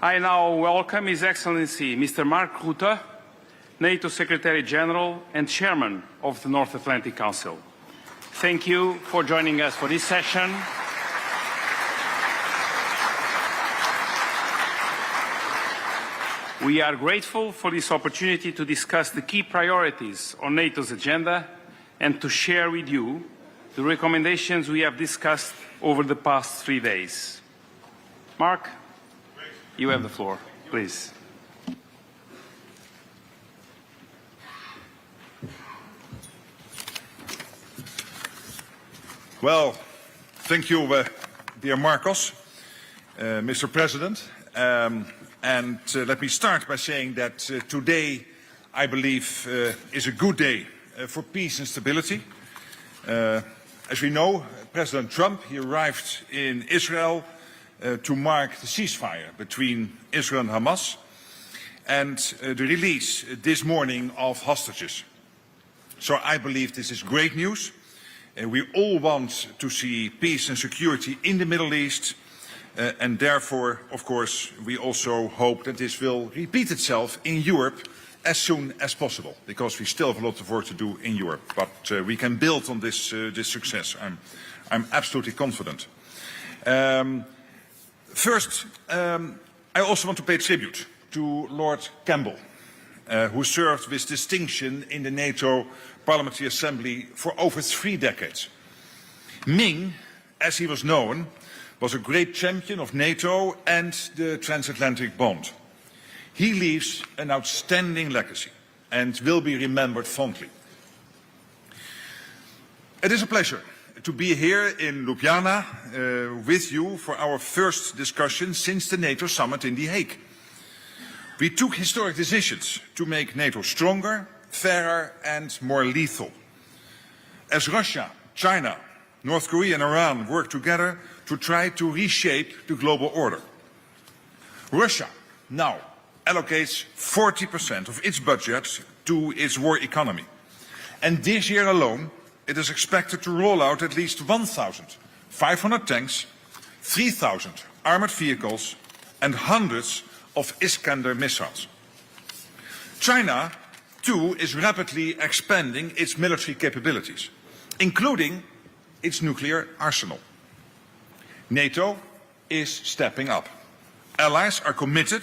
I now welcome His Excellency Mr. Mark Rutte, NATO Secretary General and Chairman of the North Atlantic Council. Thank you for joining us for this session. We are grateful for this opportunity to discuss the key priorities on NATO's agenda and to share with you the recommendations we have discussed over the past 3 days. Mark, you have the floor, please. Well, thank you, dear Marcos, Mr. President. Let me start by saying that today, I believe, is a good day for peace and stability. As we know, President Trump, he arrived in Israel to mark the ceasefire between Israel and Hamas and the release this morning of hostages. So I believe this is great news. We all want to see peace and security in the Middle East, and therefore, of course, we also hope that this will repeat itself in Europe as soon as possible, because we still have a lot of work to do in Europe. But we can build on this success. I'm absolutely confident. First, I also want to pay tribute to Lord Campbell, who served with distinction in the NATO Parliamentary Assembly for over 3 decades. Ming, as he was known, was a great champion of NATO and the transatlantic bond. He leaves an outstanding legacy and will be remembered fondly. It is a pleasure to be here in Ljubljana with you for our first discussion since the NATO summit in The Hague. We took historic decisions to make NATO stronger, fairer and more lethal. As Russia, China, North Korea and Iran work together to try to reshape the global order. Russia now allocates 40% of its budget to its war economy. And this year alone, it is expected to roll out at least 1,500 tanks, 3,000 armored vehicles and hundreds of Iskander missiles. China, too, is rapidly expanding its military capabilities, including its nuclear arsenal. NATO is stepping up. Allies are committed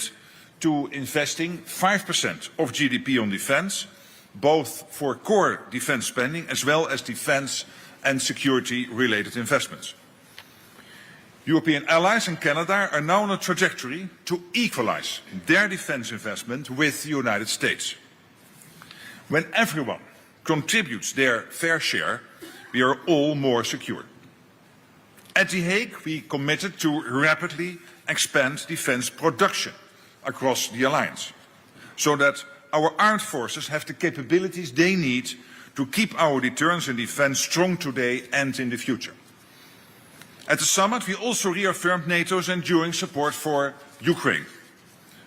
to investing 5% of GDP on defense, both for core defense spending as well as defense and security-related investments. European allies and Canada are now on a trajectory to equalize their defense investment with the United States. When everyone contributes their fair share, we are all more secure. At The Hague, we committed to rapidly expand defense production across the alliance, so that our armed forces have the capabilities they need to keep our deterrence and defense strong today and in the future. At the summit, we also reaffirmed NATO's enduring support for Ukraine,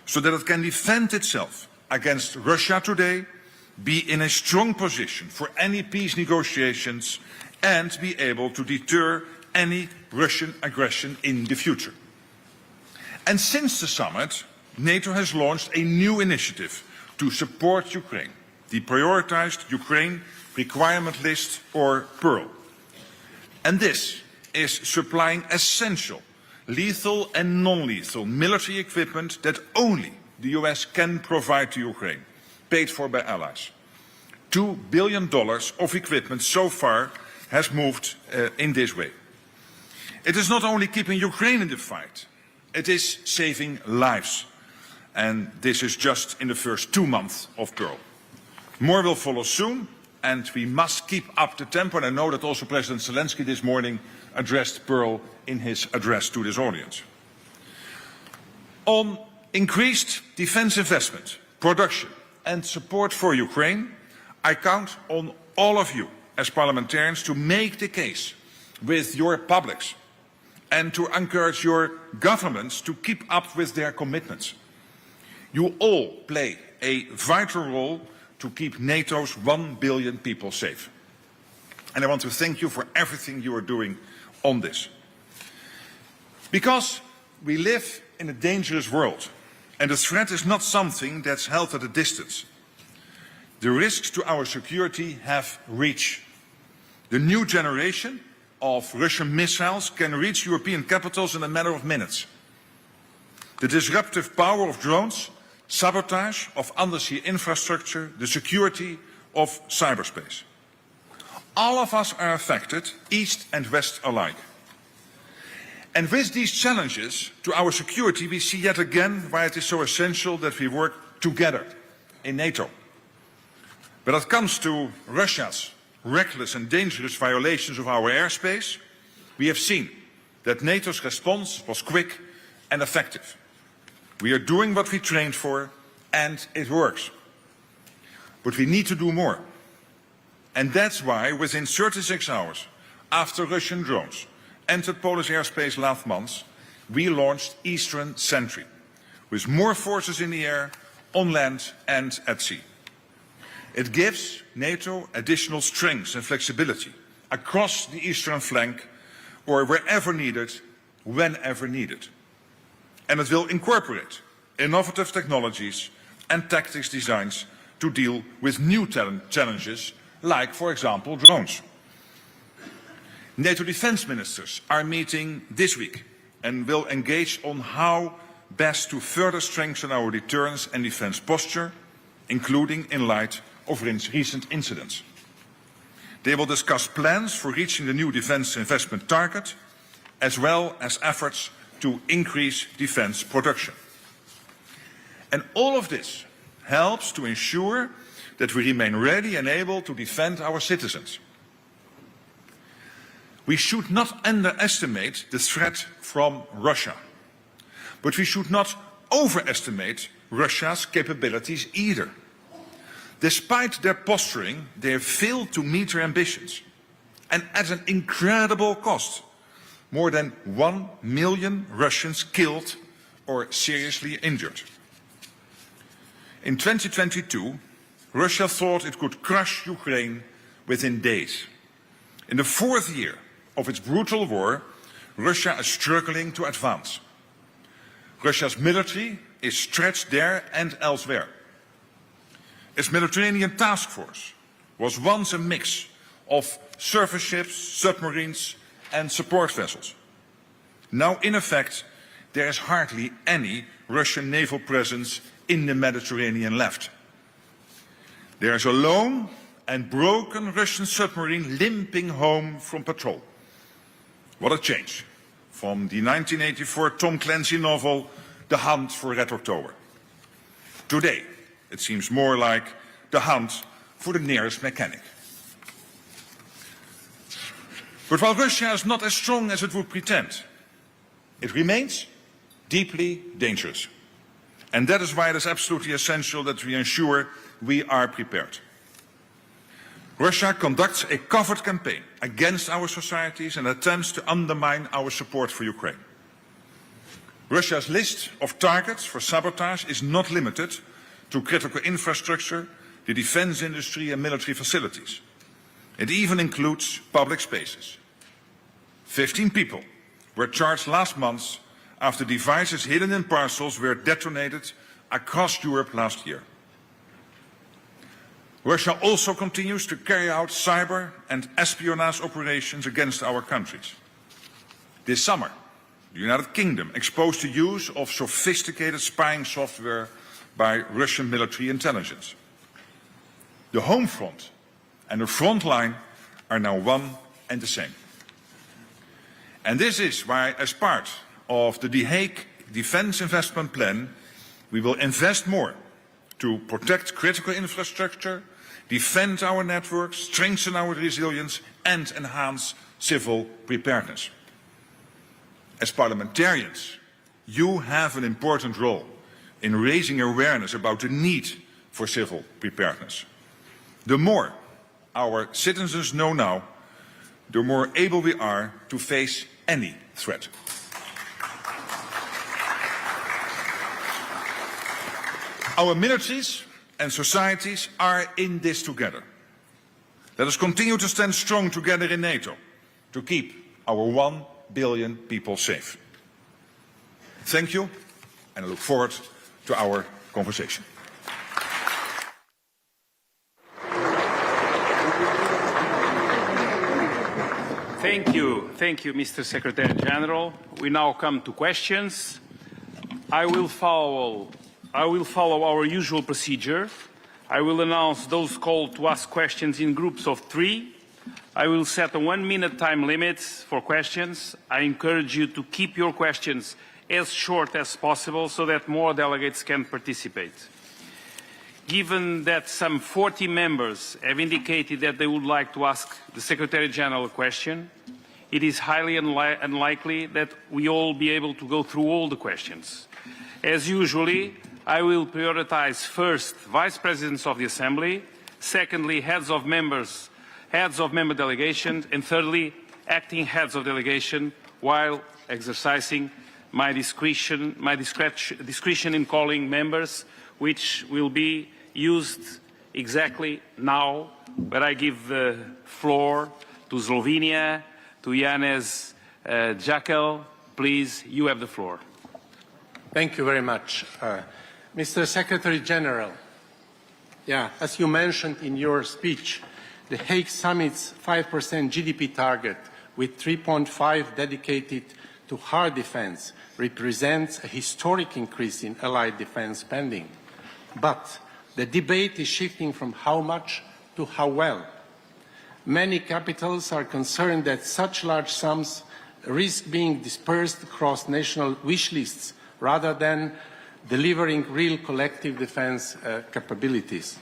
so that it can defend itself against Russia today, be in a strong position for any peace negotiations, and be able to deter any Russian aggression in the future. And since the summit, NATO has launched a new initiative to support Ukraine, the Prioritized Ukraine Requirement List, or PEARL. And this is supplying essential, lethal and non-lethal military equipment that only the US can provide to Ukraine, paid for by allies. $2 billion of equipment so far has moved in this way. It is not only keeping Ukraine in the fight, it is saving lives. And this is just in the first 2 months of PEARL. More will follow soon, and we must keep up the tempo. And I know that also President Zelensky this morning addressed PEARL in his address to this audience. On increased defense investment, production and support for Ukraine, I count on all of you as parliamentarians to make the case with your publics and to encourage your governments to keep up with their commitments. You all play a vital role to keep NATO's 1 billion people safe. And I want to thank you for everything you are doing on this. Because we live in a dangerous world, And the threat is not something that's held at a distance. The risks to our security have reach. The new generation of Russian missiles can reach European capitals in a matter of minutes. The disruptive power of drones, sabotage of undersea infrastructure, the security of cyberspace. All of us are affected, East and West alike. And with these challenges to our security, we see yet again why it is so essential that we work together in NATO. When it comes to Russia's reckless and dangerous violations of our airspace, we have seen that NATO's response was quick and effective. We are doing what we trained for, and it works. But we need to do more. And that's why, within 36 hours after Russian drones entered Polish airspace last month, we launched Eastern Sentry, with more forces in the air, on land and at sea. It gives NATO additional strength and flexibility across the eastern flank or wherever needed, whenever needed. And it will incorporate innovative technologies and tactics designs to deal with new challenges like, for example, drones. NATO defense ministers are meeting this week and will engage on how best to further strengthen our deterrence and defense posture, including in light of recent incidents. They will discuss plans for reaching the new defense investment target, as well as efforts to increase defense production. And all of this helps to ensure that we remain ready and able to defend our citizens. We should not underestimate the threat from Russia, but we should not overestimate Russia's capabilities either. Despite their posturing, they have failed to meet their ambitions, and at an incredible cost. More than 1 million Russians killed or seriously injured. In 2022, Russia thought it could crush Ukraine within days. In the fourth year of its brutal war, Russia is struggling to advance. Russia's military is stretched there and elsewhere. Its Mediterranean task force was once a mix of surface ships, submarines and support vessels. Now, in effect, there is hardly any Russian naval presence in the Mediterranean left. There is a lone and broken Russian submarine limping home from patrol. What a change from the 1984 Tom Clancy novel, The Hunt for Red October. Today, it seems more like the hunt for the nearest mechanic. But while Russia is not as strong as it would pretend, it remains deeply dangerous. And that is why it is absolutely essential that we ensure we are prepared. Russia conducts a covert campaign against our societies and attempts to undermine our support for Ukraine. Russia's list of targets for sabotage is not limited to critical infrastructure, the defense industry and military facilities. It even includes public spaces. 15 people were charged last month after devices hidden in parcels were detonated across Europe last year. Russia also continues to carry out cyber and espionage operations against our countries. This summer, the United Kingdom exposed the use of sophisticated spying software by Russian military intelligence. The home front and the front line are now one and the same. And this is why, as part of the The Hague Defense Investment Plan, we will invest more to protect critical infrastructure, defend our networks, strengthen our resilience and enhance civil preparedness. As parliamentarians, you have an important role in raising awareness about the need for civil preparedness. The more our citizens know now, the more able we are to face any threat. Our militaries and societies are in this together. Let us continue to stand strong together in NATO to keep our 1 billion people safe. Thank you, and I look forward to to our conversation. Thank you, Mr. Secretary General. We now come to questions. I will follow our usual procedure. I will announce those called to ask questions in groups of 3. I will set a 1-minute time limit for questions. I encourage you to keep your questions as short as possible so that more delegates can participate. Given that some 40 members have indicated that they would like to ask the Secretary General a question, it is highly unlikely that we all be able to go through all the questions. As usually, I will prioritize first Vice Presidents of the Assembly, secondly heads of member delegations, and thirdly acting heads of delegation, while exercising my discretion in calling members, which will be used exactly now, but I give the floor to Slovenia, to Janez Jakel. Please, you have the floor. Thank you very much. Mr. Secretary General, as you mentioned in your speech, the Hague Summit's 5% GDP target with 3.5 dedicated to hard defense represents a historic increase in allied defense spending. But the debate is shifting from how much to how well. Many capitals are concerned that such large sums risk being dispersed across national wish lists rather than delivering real collective defense capabilities.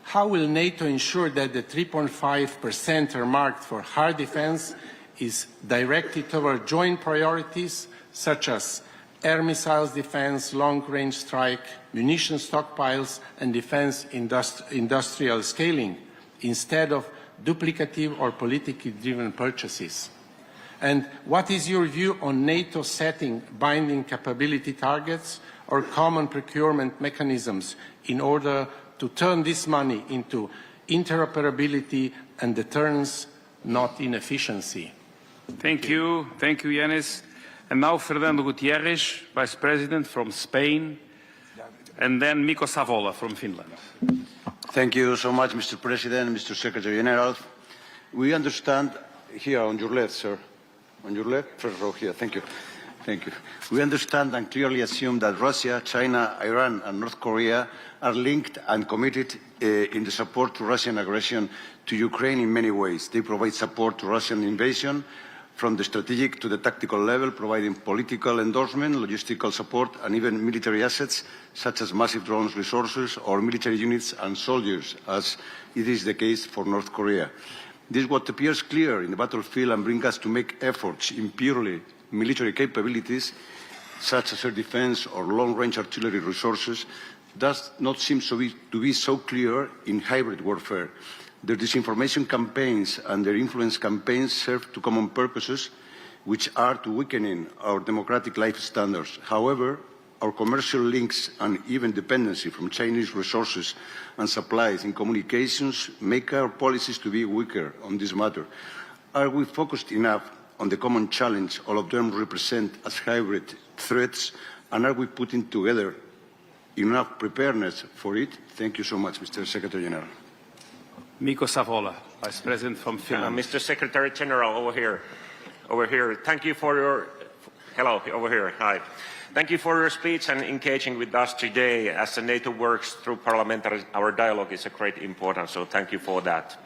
How will NATO ensure that the 3.5% earmarked for hard defense is directed toward joint priorities such as air missiles defense, long-range strike, munition stockpiles, and defense industrial scaling, instead of duplicative or politically driven purchases? And what is your view on NATO setting binding capability targets or common procurement mechanisms in order to turn this money into interoperability and deterrence, not inefficiency? Thank you, Yanis. And now Fernando Gutierrez, Vice President from Spain, and then Mikko Savola from Finland. Thank you so much, Mr. President, Mr. Secretary General. We understand here on your left, sir. On your left, first row here. Thank you. Thank you. We understand and clearly assume that Russia, China, Iran, and North Korea are linked and committed in the support to Russian aggression to Ukraine in many ways. They provide support to Russian invasion from the strategic to the tactical level, providing political endorsement, logistical support, and even military assets, such as massive drones resources or military units and soldiers, as it is the case for North Korea. This is what appears clear in the battlefield and brings us to make efforts in purely military capabilities, such as air defense or long-range artillery resources, does not seem to be so clear in hybrid warfare. Their disinformation campaigns and their influence campaigns serve to common purposes, which are to weakening our democratic life standards. However, our commercial links and even dependency from Chinese resources and supplies in communications make our policies to be weaker on this matter. Are we focused enough on the common challenge all of them represent as hybrid threats, and are we putting together enough preparedness for it? Thank you so much, Mr. Secretary General. Mikko Savola, Vice President from Finland. Mr. Secretary General, over here. Thank you for your, hello, over here, hi. Thank you for your speech and engaging with us today. As the NATO works through parliamentary, our dialogue is of great importance, so thank you for that.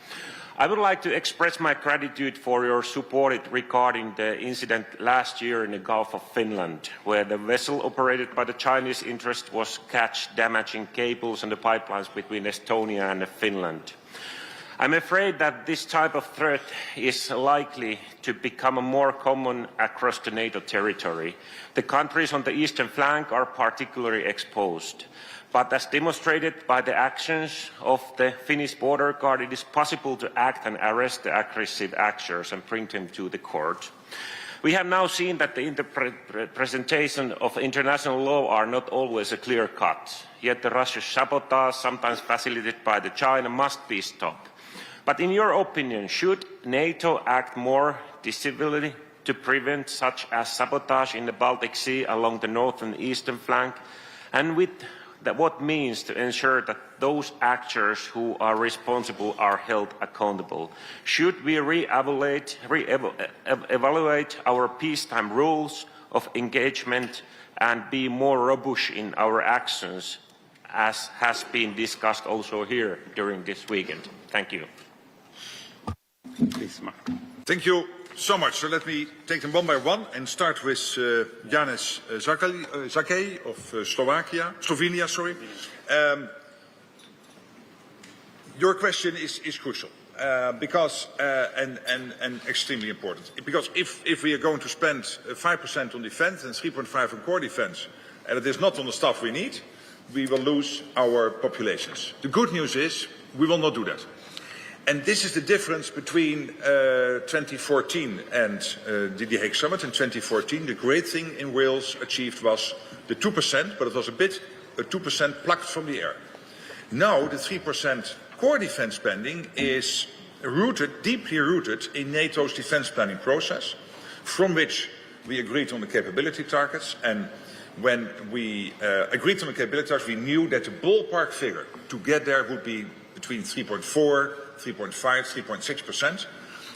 I would like to express my gratitude for your support regarding the incident last year in the Gulf of Finland, where the vessel operated by the Chinese interest was catch damaging cables and the pipelines between Estonia and Finland. I'm afraid that this type of threat is likely to become more common across the NATO territory. The countries on the eastern flank are particularly exposed. But as demonstrated by the actions of the Finnish border guard, it is possible to act and arrest the aggressive actors and bring them to the court. We have now seen that the interpretation of international law are not always a clear cut. Yet the Russian sabotage, sometimes facilitated by the China, must be stopped. But in your opinion, should NATO act more decisively to prevent such as sabotage in the Baltic Sea along the north and eastern flank? and with what means to ensure that those actors who are responsible are held accountable? Should we evaluate our peacetime rules of engagement and be more robust in our actions, as has been discussed also here during this weekend? Thank you. Please, Mark. Thank you so much. So let me take them one by one and start with Janez Zakej of Slovenia. Sorry. Your question is crucial because and extremely important, because if we are going to spend 5% on defence and 3.5% on core defence, and it is not on the stuff we need, we will lose our populations. The good news is we will not do that. And this is the difference between 2014 and the Hague Summit. In 2014, the great thing in Wales achieved was the 2%, but it was a 2% plucked from the air. Now the 3% core defence spending is deeply rooted in NATO's defence planning process, from which we agreed on the capability targets. And when we agreed on the capability targets, we knew that the ballpark figure to get there would be between 3.4%, 3.5%, 3.6%,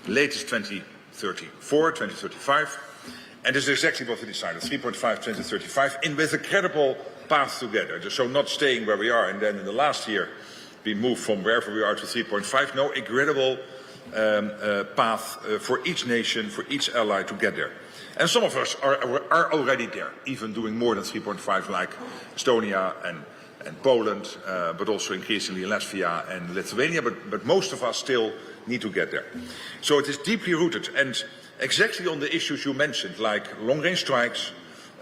latest 2034, 2035. And this is exactly what we decided, 3.5, 2035, and with a credible path together. So not staying where we are and then in the last year we move from wherever we are to 3.5. No, a credible path for each nation, for each ally to get there. And some of us are already there, even doing more than 3.5 like Estonia and Poland, but also increasingly Latvia and Lithuania, but most of us still need to get there. So it is deeply rooted, and exactly on the issues you mentioned, like long-range strikes,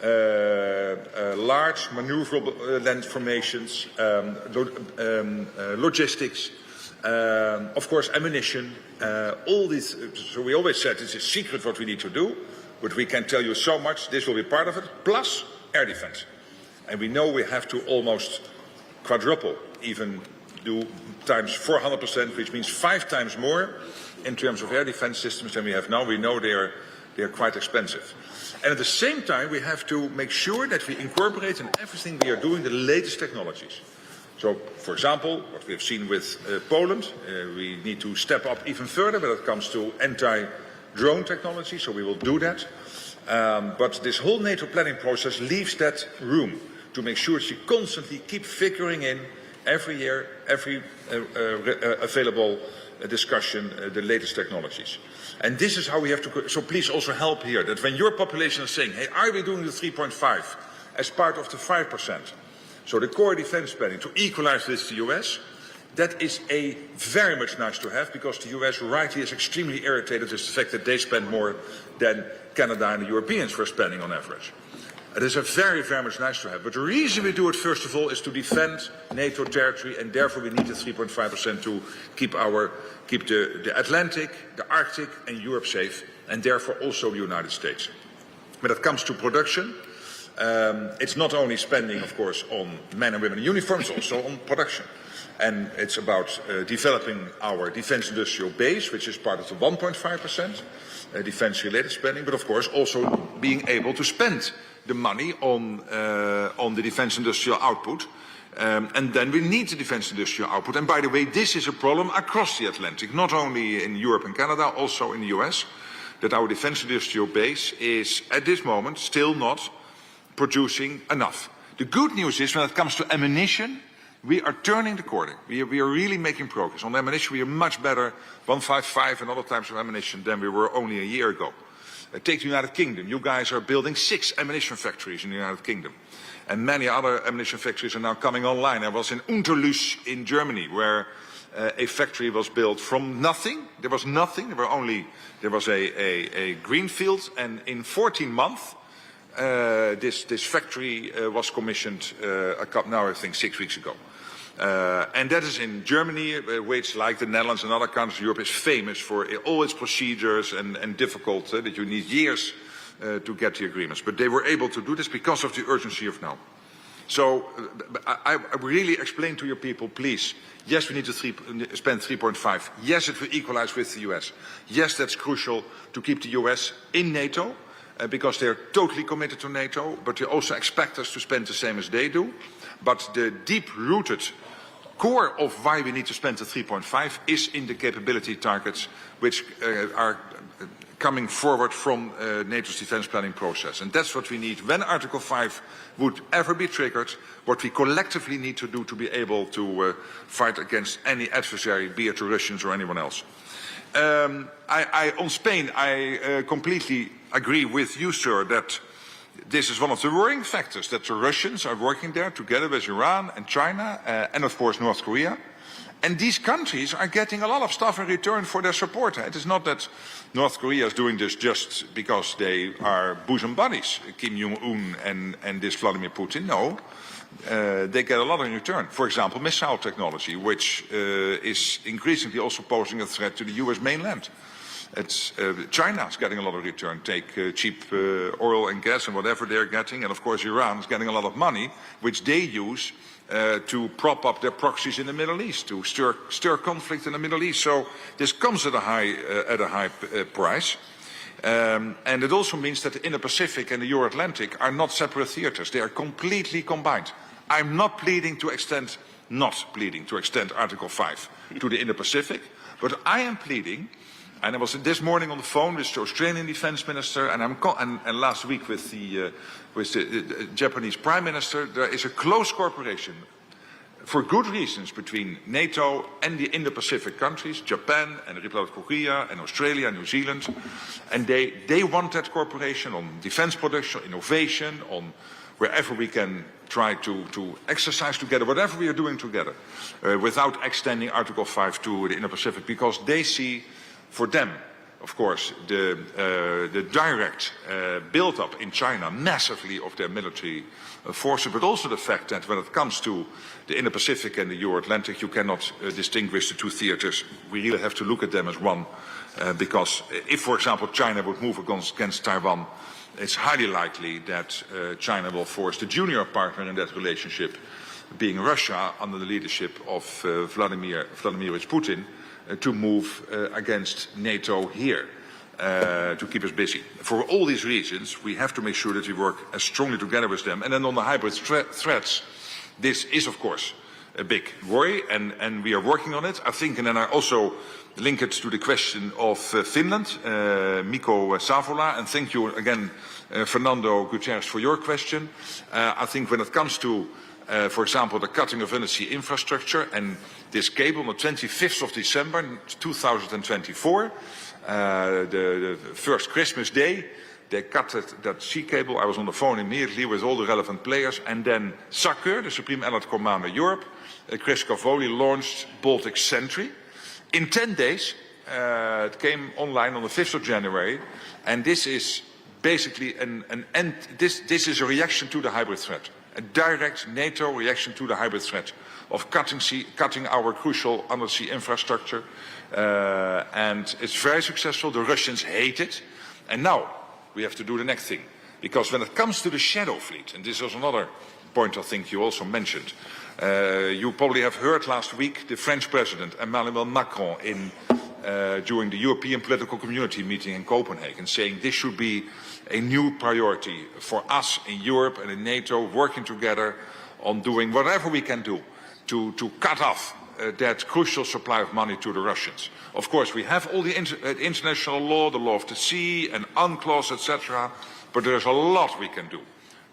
large maneuverable land formations, logistics, of course ammunition, all these. So we always said it's a secret what we need to do, but we can tell you so much, this will be part of it, plus air defense. And we know we have to almost quadruple, even do times 400%, which means 5 times more in terms of air defense systems than we have now. We know they are quite expensive. And at the same time, we have to make sure that we incorporate in everything we are doing the latest technologies. So, for example, what we have seen with Poland, we need to step up even further when it comes to anti-drone technology, so we will do that. But this whole NATO planning process leaves that room to make sure she constantly keep figuring in every year, every available discussion, the latest technologies. And this is how we have to, so please also help here, that when your population is saying, hey, are we doing the 3.5 as part of the 5%? So the core defense spending to equalize with the US, that is a very much nice to have, because the US rightly is extremely irritated with the fact that they spend more than Canada and the Europeans were spending on average. It is a very, very much nice to have. But the reason we do it, first of all, is to defend NATO territory, and therefore we need the 3.5% to keep the Atlantic, the Arctic and Europe safe, and therefore also the United States. When it comes to production, it's not only spending, of course, on men and women in uniforms, also on production. And it's about developing our defense industrial base, which is part of the 1.5% defense-related spending, but of course also being able to spend the money on the defense industrial output. And then we need the defense industrial output. And by the way, this is a problem across the Atlantic, not only in Europe and Canada, also in the US, that our defense industrial base is at this moment still not producing enough. The good news is when it comes to ammunition, we are turning the corner. We are really making progress. On ammunition, we are much better, 155 and other types of ammunition, than we were only a year ago. Take the United Kingdom. You guys are building 6 ammunition factories in the United Kingdom. And many other ammunition factories are now coming online. I was in Unterlüß in Germany, where a factory was built from nothing. There was nothing. There was a greenfield, and in 14 months, this factory was commissioned now I think 6 weeks ago. And that is in Germany, which, like the Netherlands and other countries in Europe, is famous for all its procedures and difficult, that you need years to get the agreements. But they were able to do this because of the urgency of now. So I really explain to your people, please, yes, we need to spend 3.5. Yes, it will equalize with the US. Yes, that's crucial to keep the US in NATO because they're totally committed to NATO, but they also expect us to spend the same as they do. But the deep-rooted core of why we need to spend the 3.5 is in the capability targets which are coming forward from NATO's defense planning process. And that's what we need when Article 5 would ever be triggered, what we collectively need to do to be able to fight against any adversary, be it the Russians or anyone else. On Spain, I completely agree with you, sir, that this is one of the worrying factors, that the Russians are working there together with Iran and China and, of course, North Korea. And these countries are getting a lot of stuff in return for their support. It is not that North Korea is doing this just because they are bosom buddies, Kim Jong-un and this Vladimir Putin. No, they get a lot in return. For example, missile technology, which is increasingly also posing a threat to the US mainland. China is getting a lot of return. Take cheap oil and gas and whatever they're getting. And of course, Iran is getting a lot of money, which they use to prop up their proxies in the Middle East, to stir conflict in the Middle East. So this comes at a high price. And it also means that the Indo-Pacific and the Euro-Atlantic are not separate theaters. They are completely combined. I'm not pleading to extend Article 5 to the Indo-Pacific, but I am pleading, and I was this morning on the phone with the Australian Defence Minister, and last week with the Japanese Prime Minister. There is a close cooperation, for good reasons, between NATO and the Indo-Pacific countries, Japan and the Republic of Korea and Australia and New Zealand. And they want that cooperation on defence production, innovation, on wherever we can try to exercise together, whatever we are doing together, without extending Article 5 to the Indo-Pacific, because they see, for them, of course, the direct build-up in China massively of their military forces, but also the fact that when it comes to the Indo-Pacific and the Euro-Atlantic, you cannot distinguish the two theaters. We really have to look at them as one, because if, for example, China would move against Taiwan, it's highly likely that China will force the junior partner in that relationship, being Russia, under the leadership of Vladimir Putin, to move against NATO here, to keep us busy. For all these reasons, we have to make sure that we work as strongly together with them. And then on the hybrid threats, this is, of course, a big worry, and we are working on it. I think, and then I also link it to the question of Finland, Mikko Savola, and thank you again, Fernando Gutierrez, for your question. I think when it comes to, for example, the cutting of undersea infrastructure and this cable on the 25th of December 2024, the first Christmas day, they cut that sea cable. I was on the phone immediately with all the relevant players, and then SACEUR, the Supreme Allied Commander Europe, Chris Cavoli, launched Baltic Sentry. In 10 days, it came online on the 5th of January, and this is basically this is a reaction to the hybrid threat, a direct NATO reaction to the hybrid threat of cutting our crucial undersea infrastructure, and it's very successful. The Russians hate it, and now we have to do the next thing, because when it comes to the shadow fleet, and this was another point I think you also mentioned, you probably have heard last week the French President Emmanuel Macron during the European Political Community meeting in Copenhagen saying this should be a new priority for us in Europe and in NATO, working together on doing whatever we can do to cut off that crucial supply of money to the Russians. Of course, we have all the international law, the law of the sea, and UNCLOS, etc., but there's a lot we can do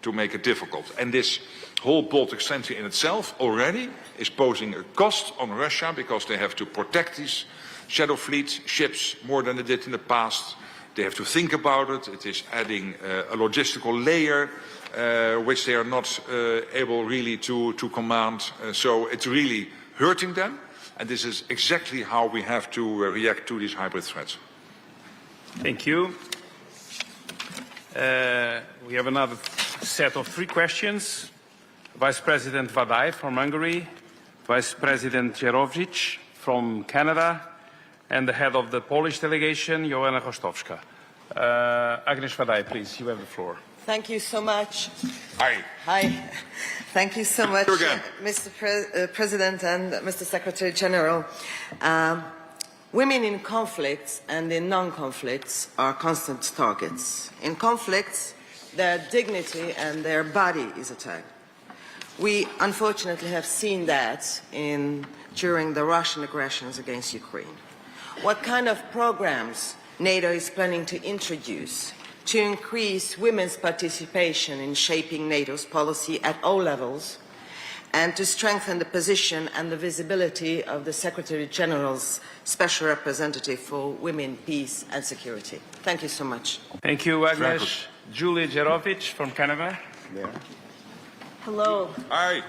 to make it difficult. And this whole Baltic Sentry in itself already is posing a cost on Russia, because they have to protect these shadow fleet ships more than they did in the past. They have to think about it. It is adding a logistical layer which they are not able really to command. So it's really hurting them. And this is exactly how we have to react to these hybrid threats. Thank you. We have another set of 3 questions. Vice President Vadai from Hungary, Vice President Jerovic from Canada, and the head of the Polish delegation, Joanna Kostowska. Agnes Vadai, please, you have the floor. Thank you so much. Hi. Hi. Thank you so much, Again. Mr. President and Mr. Secretary General. Women in conflicts and in non-conflicts are constant targets. In conflicts, their dignity and their body is attacked. We unfortunately have seen that during the Russian aggressions against Ukraine. What kind of programs NATO is planning to introduce to increase women's participation in shaping NATO's policy at all levels and to strengthen the position and the visibility of the Secretary General's Special Representative for Women, Peace and Security? Thank you so much. Thank you, Agnes. Julia Jerovic from Canada. Yeah. Hello. Hi.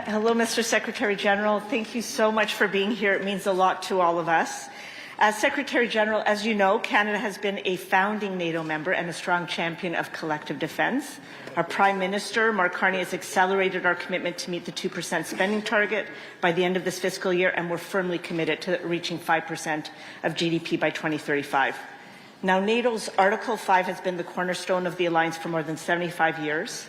Hello, Mr. Secretary General. Thank you so much for being here. It means a lot to all of us. As Secretary General, as you know, Canada has been a founding NATO member and a strong champion of collective defense. Our Prime Minister, Mark Carney, has accelerated our commitment to meet the 2% spending target by the end of this fiscal year, and we're firmly committed to reaching 5% of GDP by 2035. Now, NATO's Article 5 has been the cornerstone of the alliance for more than 75 years.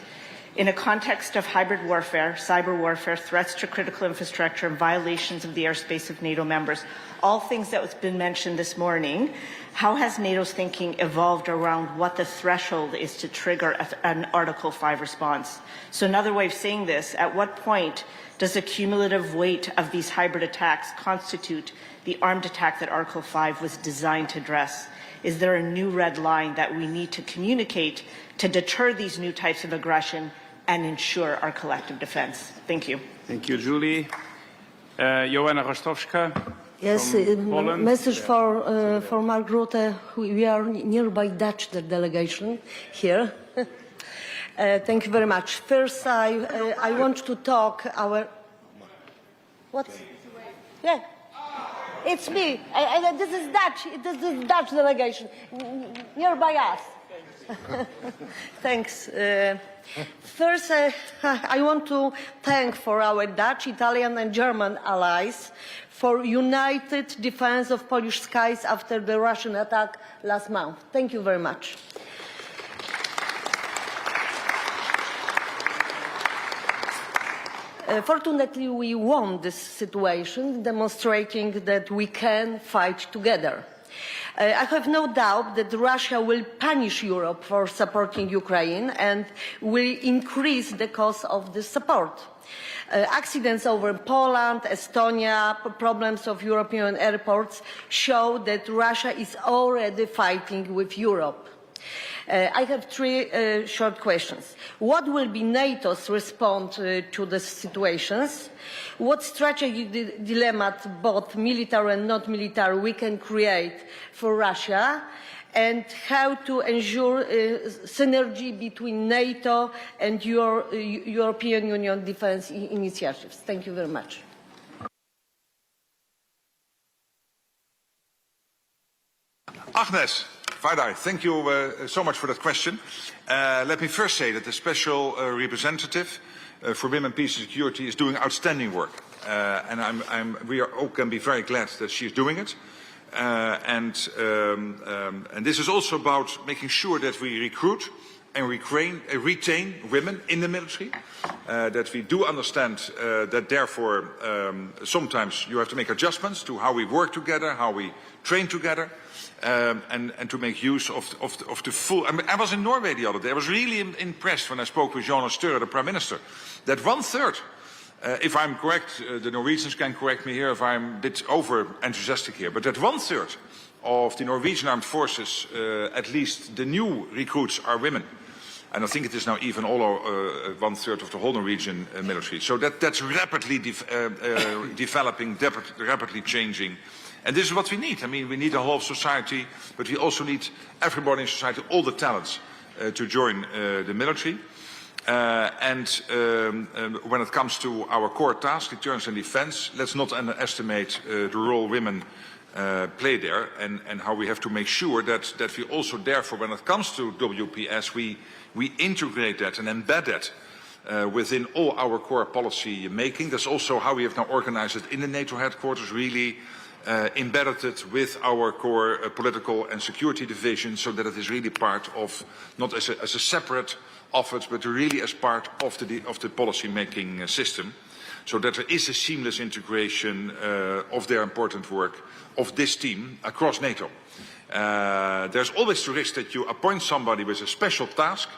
In a context of hybrid warfare, cyber warfare, threats to critical infrastructure, and violations of the airspace of NATO members, all things that have been mentioned this morning, how has NATO's thinking evolved around what the threshold is to trigger an Article 5 response? So another way of saying this, at what point does the cumulative weight of these hybrid attacks constitute the armed attack that Article 5 was designed to address? Is there a new red line that we need to communicate to deter these new types of aggression and ensure our collective defense? Thank you. Thank you, Julie. Joanna Rostowska. Yes, message for Mark Rutte. We are nearby Dutch delegation here. Thank you very much. First, I want to talk our. What? Yeah, it's me. This is Dutch. This is Dutch delegation nearby us. Thanks. First, I want to thank for our Dutch, Italian and German allies for united defense of Polish skies after the Russian attack last month. Thank you very much. Fortunately, we won this situation, demonstrating that we can fight together. I have no doubt that Russia will punish Europe for supporting Ukraine and will increase the cost of this support. Accidents over Poland, Estonia, problems of European airports show that Russia is already fighting with Europe. I have three short questions. What will be NATO's response to the situations? What strategic dilemma, both military and not military, we can create for Russia? And how to ensure synergy between NATO and European Union defense initiatives? Thank you very much. Agnes Vaidai, thank you so much for that question. Let me first say that the Special Representative for Women, Peace and Security is doing outstanding work. And we all can be very glad that she is doing it. And this is also about making sure that we recruit and retain women in the military, that we do understand that therefore sometimes you have to make adjustments to how we work together, how we train together, and to make use of the full... I was in Norway the other day. I was really impressed when I spoke with Jonas Støre, the Prime Minister, that 1/3, if I'm correct, the Norwegians can correct me here if I'm a bit over-enthusiastic here, but that 1/3 of the Norwegian armed forces, at least the new recruits, are women. And I think it is now even all 1/3 of the whole Norwegian military. So that's rapidly developing, rapidly changing. And this is what we need. I mean, we need a whole society, but we also need everybody in society, all the talents, to join the military. When it comes to our core task, deterrence and defense, let's not underestimate the role women play there, and how we have to make sure that we also, therefore, when it comes to WPS, we integrate that and embed that within all our core policy making. That's also how we have now organized it in the NATO headquarters, really embedded it with our core political and security division, so that it is really part of, not as a separate office, but really as part of the policy making system. so that there is a seamless integration of their important work of this team across NATO. There's always the risk that you appoint somebody with a special task,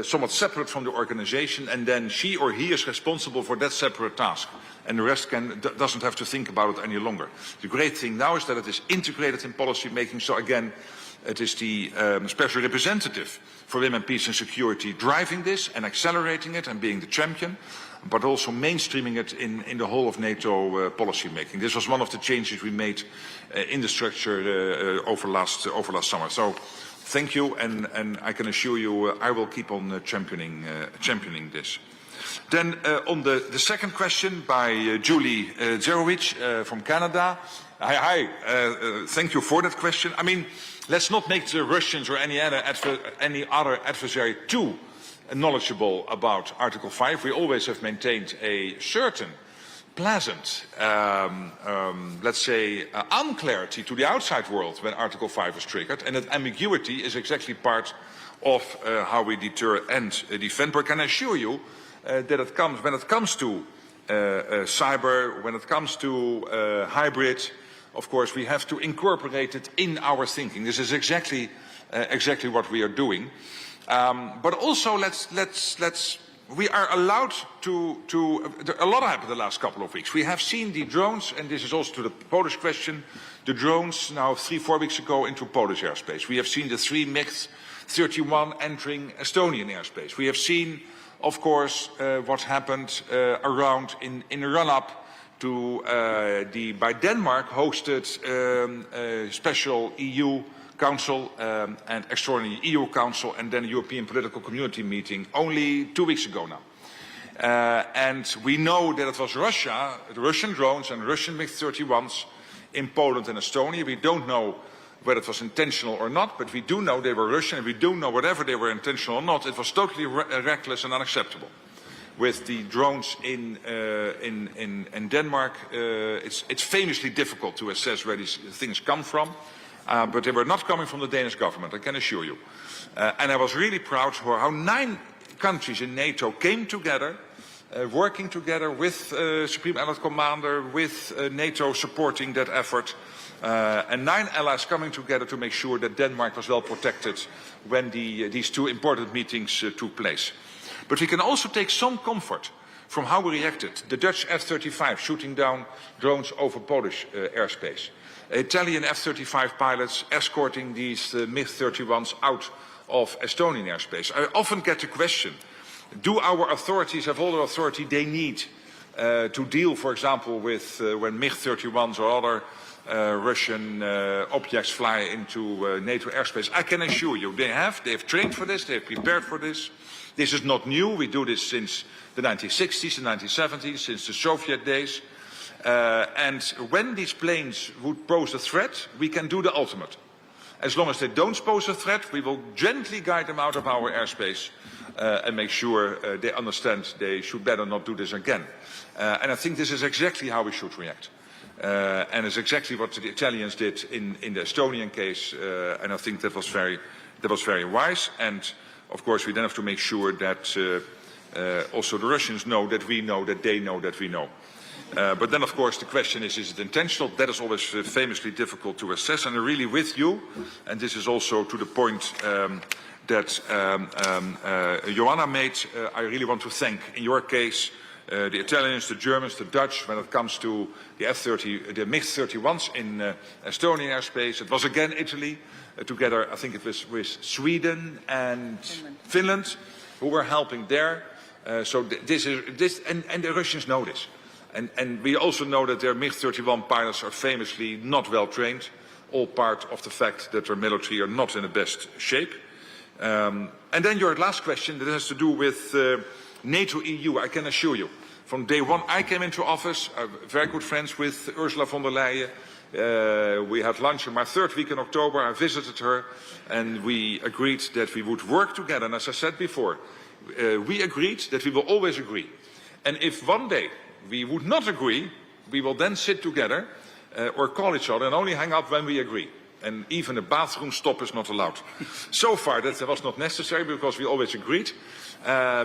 somewhat separate from the organization, and then she or he is responsible for that separate task, and the rest doesn't have to think about it any longer. The great thing now is that it is integrated in policy making, so again, it is the special representative for women, peace and security driving this and accelerating it and being the champion, but also mainstreaming it in the whole of NATO policy making. This was one of the changes we made in the structure over last summer. So thank you, and I can assure you I will keep on championing this. Then on the second question by Julie Zerowicz from Canada. Hi, thank you for that question. I mean, let's not make the Russians or any other adversary too knowledgeable about Article 5. We always have maintained a certain pleasant, let's say, unclarity to the outside world when Article 5 is triggered, and that ambiguity is exactly part of how we deter and defend. But I can assure you that when it comes to cyber, when it comes to hybrid, of course, we have to incorporate it in our thinking. This is exactly what we are doing. But also, we are allowed a lot happened the last couple of weeks. We have seen the drones, and this is also to the Polish question, the drones now 3-4 weeks ago into Polish airspace. We have seen the 3 MiG-31 entering Estonian airspace. We have seen, of course, what happened around in the run-up to the by Denmark hosted special EU Council and extraordinary EU Council and then a European Political Community meeting only 2 weeks ago now. And we know that it was Russia, the Russian drones and Russian MiG-31s in Poland and Estonia. We don't know whether it was intentional or not, but we do know they were Russian, and we do know whatever they were intentional or not, it was totally reckless and unacceptable. With the drones in Denmark, it's famously difficult to assess where these things come from, but they were not coming from the Danish government, I can assure you. And I was really proud for how 9 countries in NATO came together, working together with Supreme Allied Commander, with NATO supporting that effort, and 9 allies coming together to make sure that Denmark was well protected when these 2 important meetings took place. But we can also take some comfort from how we reacted. The Dutch F-35 shooting down drones over Polish airspace. Italian F-35 pilots escorting these MiG-31s out of Estonian airspace. I often get the question, do our authorities have all the authority they need to deal, for example, with when MiG-31s or other Russian objects fly into NATO airspace? I can assure you they have trained for this, they have prepared for this. This is not new. We do this since the 1960s, the 1970s, since the Soviet days. And when these planes would pose a threat, we can do the ultimate. As long as they don't pose a threat, we will gently guide them out of our airspace and make sure they understand they should better not do this again. And I think this is exactly how we should react. And it's exactly what the Italians did in the Estonian case. And I think that was very wise. And of course, we then have to make sure that also the Russians know that we know that they know that we know. But then, of course, the question is it intentional? That is always famously difficult to assess. And I'm really with you. And this is also to the point that Joanna made. I really want to thank, in your case, the Italians, the Germans, the Dutch, when it comes to the MiG-31s in Estonian airspace. It was again Italy. Together, I think it was with Sweden and Finland, who were helping there. So this, and the Russians know this. And we also know that their MiG-31 pilots are famously not well trained, all part of the fact that their military are not in the best shape. And then your last question that has to do with NATO-EU, I can assure you. From day one I came into office, very good friends with Ursula von der Leyen. We had lunch in my 3rd week in October. I visited her and we agreed that we would work together. And as I said before, we agreed that we will always agree. And if one day we would not agree, we will then sit together or call each other and only hang up when we agree. And even a bathroom stop is not allowed. So far that was not necessary because we always agreed.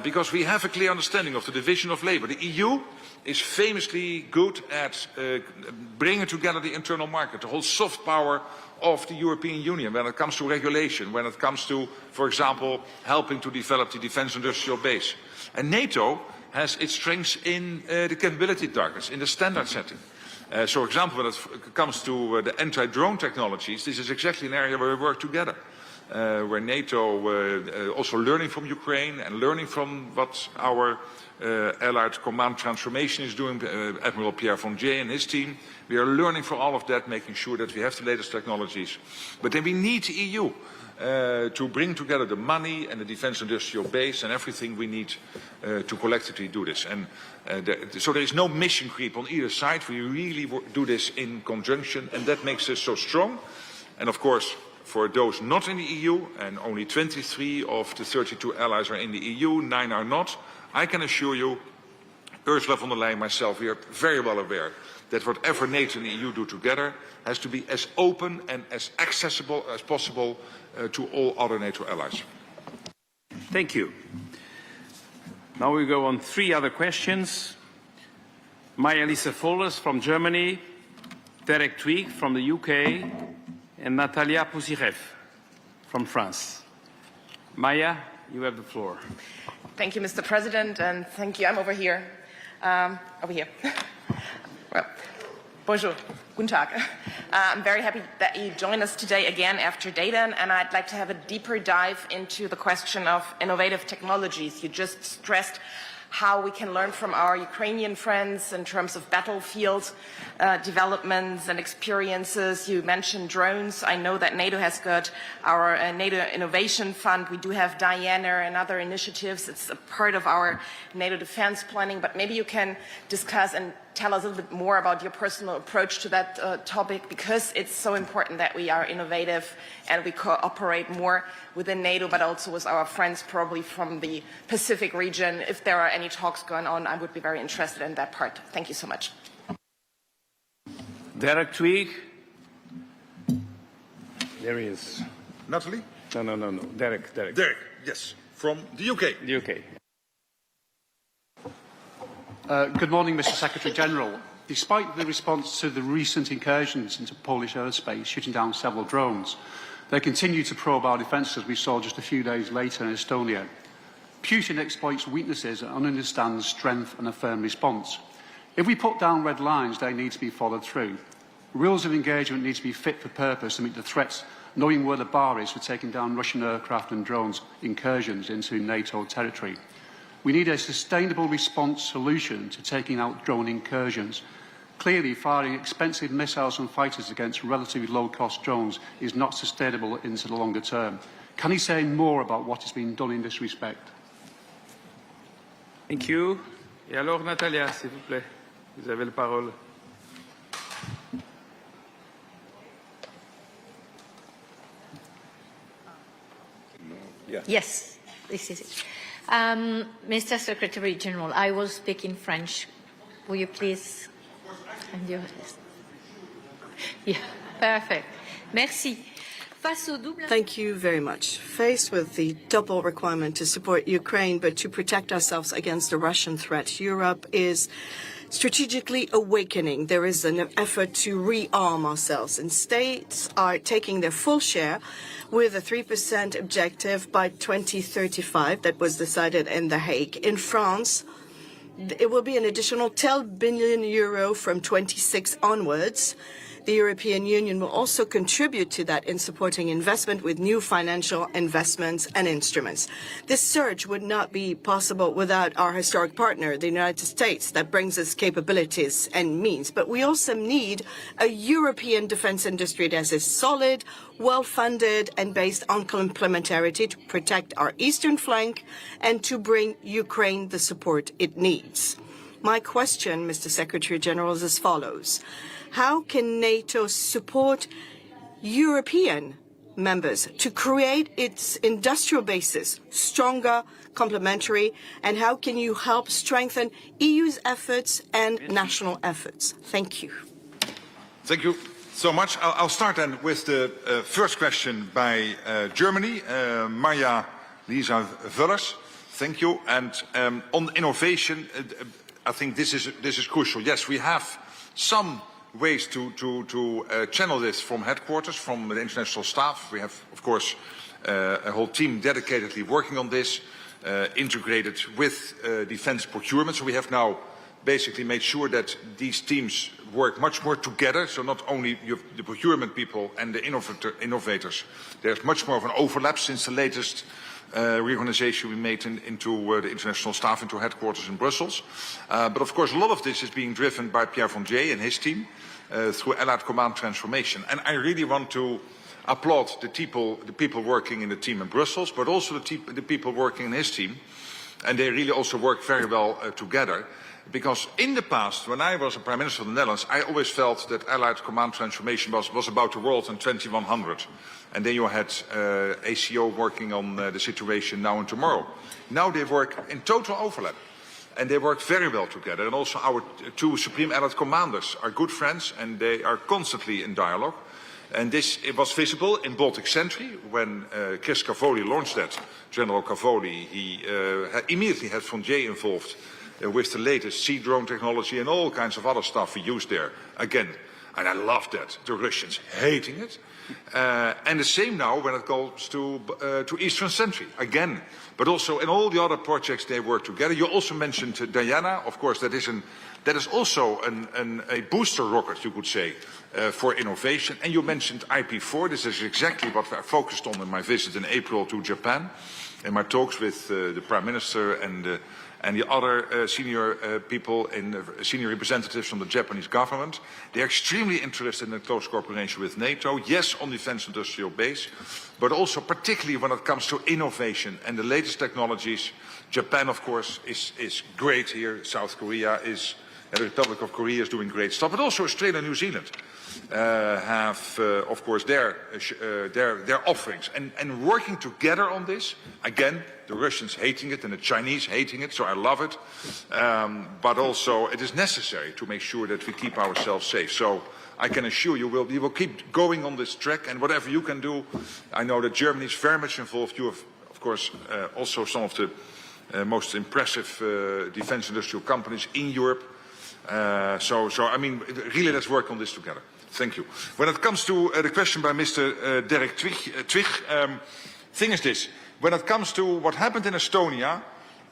Because we have a clear understanding of the division of labor. The EU is famously good at bringing together the internal market, the whole soft power of the European Union when it comes to regulation, when it comes to, for example, helping to develop the defense industrial base. And NATO has its strengths in the capability targets, in the standard setting. So, for example, when it comes to the anti-drone technologies, this is exactly an area where we work together. Where NATO also learning from Ukraine and learning from what our Allied Command Transformation is doing, Admiral Pierre Fondier and his team. We are learning from all of that, making sure that we have the latest technologies. But then we need the EU to bring together the money and the defense industrial base and everything we need to collectively do this. And so there is no mission creep on either side. We really do this in conjunction, and that makes us so strong. And of course, for those not in the EU, and only 23 of the 32 allies are in the EU, 9 are not, I can assure you, Ursula von der Leyen and myself, we are very well aware that whatever NATO and the EU do together has to be as open and as accessible as possible to all other NATO allies. Thank you. Now we go on 3 other questions. Maya-Lisa Follers from Germany, Derek Twig from the UK, and Natalia Pousirev from France. Maya, you have the floor. Thank you, Mr. President, and thank you. I'm over here. Over here. Well, bonjour. Guten Tag. I'm very happy that you joined us today again after Dayton, and I'd like to have a deeper dive into the question of innovative technologies. You just stressed how we can learn from our Ukrainian friends in terms of battlefield developments and experiences. You mentioned drones. I know that NATO has got our NATO Innovation Fund. We do have Diana and other initiatives. It's a part of our NATO defense planning, but maybe you can discuss and tell us a little bit more about your personal approach to that topic, because it's so important that we are innovative and we cooperate more within NATO, but also with our friends probably from the Pacific region. If there are any talks going on, I would be very interested in that part. Thank you so much. Derek Twig. There he is. Natalie? No. Derek. Derek, yes, from the UK. The UK. Good morning, Mr. Secretary-General. Despite the response to the recent incursions into Polish airspace, shooting down several drones, they continue to probe our defences, as we saw just a few days later in Estonia. Putin exploits weaknesses and understands strength and a firm response. If we put down red lines, they need to be followed through. Rules of engagement need to be fit for purpose to meet the threats, knowing where the bar is for taking down Russian aircraft and drones incursions into NATO territory. We need a sustainable response solution to taking out drone incursions. Clearly, firing expensive missiles and fighters against relatively low-cost drones is not sustainable into the longer term. Can he say more about what is being done in this respect? Thank you. Et alors, Natalia, s'il vous plaît, vous avez la parole. Yes, this is it. Mr. Secretary General, I will speak in French. Will you please? Yeah, perfect. Merci. Thank you very much. Faced with the double requirement to support Ukraine, but to protect ourselves against the Russian threat, Europe is strategically awakening. There is an effort to rearm ourselves, and states are taking their full share with a 3% objective by 2035 that was decided in The Hague. In France, it will be an additional 10 billion euro from 26 onwards. The European Union will also contribute to that in supporting investment with new financial investments and instruments. This surge would not be possible without our historic partner, the United States, that brings us capabilities and means. But we also need a European defense industry that is solid, well-funded, and based on complementarity to protect our eastern flank and to bring Ukraine the support it needs. My question, Mr. Secretary General, is as follows. How can NATO support European members to create its industrial basis stronger, complementary, and how can you help strengthen EU's efforts and national efforts? Thank you. Thank you. so much. I'll start then with the first question by Germany, Marja Lisa Vullers. Thank you. And on innovation, I think this is crucial. Yes, we have some ways to channel this from headquarters, from the international staff. We have, of course, a whole team dedicatedly working on this, integrated with defense procurement. So we have now basically made sure that these teams work much more together. So not only you have the procurement people and the innovators, there's much more of an overlap since the latest reorganization we made into the international staff, into headquarters in Brussels. But of course, a lot of this is being driven by Pierre Fondier and his team through Allied Command Transformation. And I really want to applaud the people working in the team in Brussels, but also the people working in his team. And they really also work very well together. Because in the past, when I was a Prime Minister of the Netherlands, I always felt that Allied Command Transformation was about the world in 2100. And then you had ACO working on the situation now and tomorrow. Now they work in total overlap. And they work very well together. And also our two Supreme Allied Commanders are good friends and they are constantly in dialogue. And it was visible in Baltic Sentry when Chris Cavoli launched that. General Cavoli, he immediately had Fondier involved with the latest sea drone technology and all kinds of other stuff we use there. Again, and I love that. The Russians hating it. And the same now when it comes to Eastern Sentry. Again, but also in all the other projects they work together. You also mentioned Diana. Of course, that is also a booster rocket, you could say, for innovation. And you mentioned IP4. This is exactly what I focused on in my visit in April to Japan, in my talks with the Prime Minister and the other senior people and senior representatives from the Japanese government. They are extremely interested in a close cooperation with NATO, yes, on defense industrial base, but also particularly when it comes to innovation and the latest technologies. Japan, of course, is great here. South Korea is, the Republic of Korea is doing great stuff, but also Australia and New Zealand have, of course, their offerings. And working together on this, again, the Russians hating it and the Chinese hating it, so I love it. But also it is necessary to make sure that we keep ourselves safe. So I can assure you we will keep going on this track, and whatever you can do. I know that Germany is very much involved. You have, of course, also some of the most impressive defense industrial companies in Europe. So I mean, really let's work on this together. Thank you. When it comes to the question by Mr. Derek Twig, thing is this. When it comes to what happened in Estonia,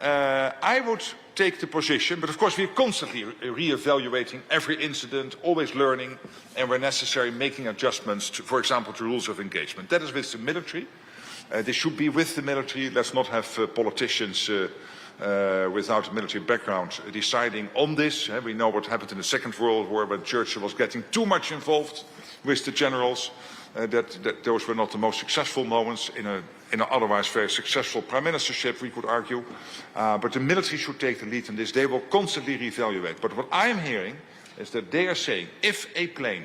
I would take the position, but of course we're constantly re-evaluating every incident, always learning, and where necessary making adjustments, for example, to rules of engagement. That is with the military. They should be with the military. Let's not have politicians without a military background deciding on this. We know what happened in the Second World War when Churchill was getting too much involved with the generals. That those were not the most successful moments in an otherwise very successful prime ministership, we could argue. But the military should take the lead in this. They will constantly reevaluate. But what I'm hearing is that they are saying if a plane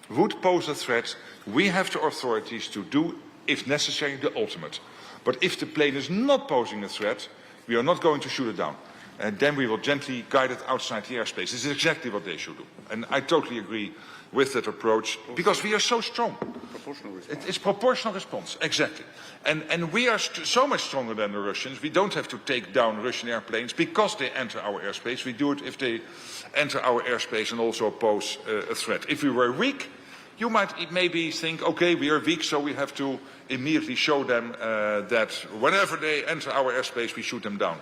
would pose a threat, we have the authorities to do, if necessary, the ultimate. But if the plane is not posing a threat, we are not going to shoot it down. And then we will gently guide it outside the airspace. This is exactly what they should do. And I totally agree with that approach, because we are so strong. Proportional response. It's proportional response, exactly. And we are so much stronger than the Russians. We don't have to take down Russian airplanes because they enter our airspace. We do it if they enter our airspace and also pose a threat. If we were weak, you might maybe think, okay, we are weak, so we have to immediately show them that whenever they enter our airspace, we shoot them down.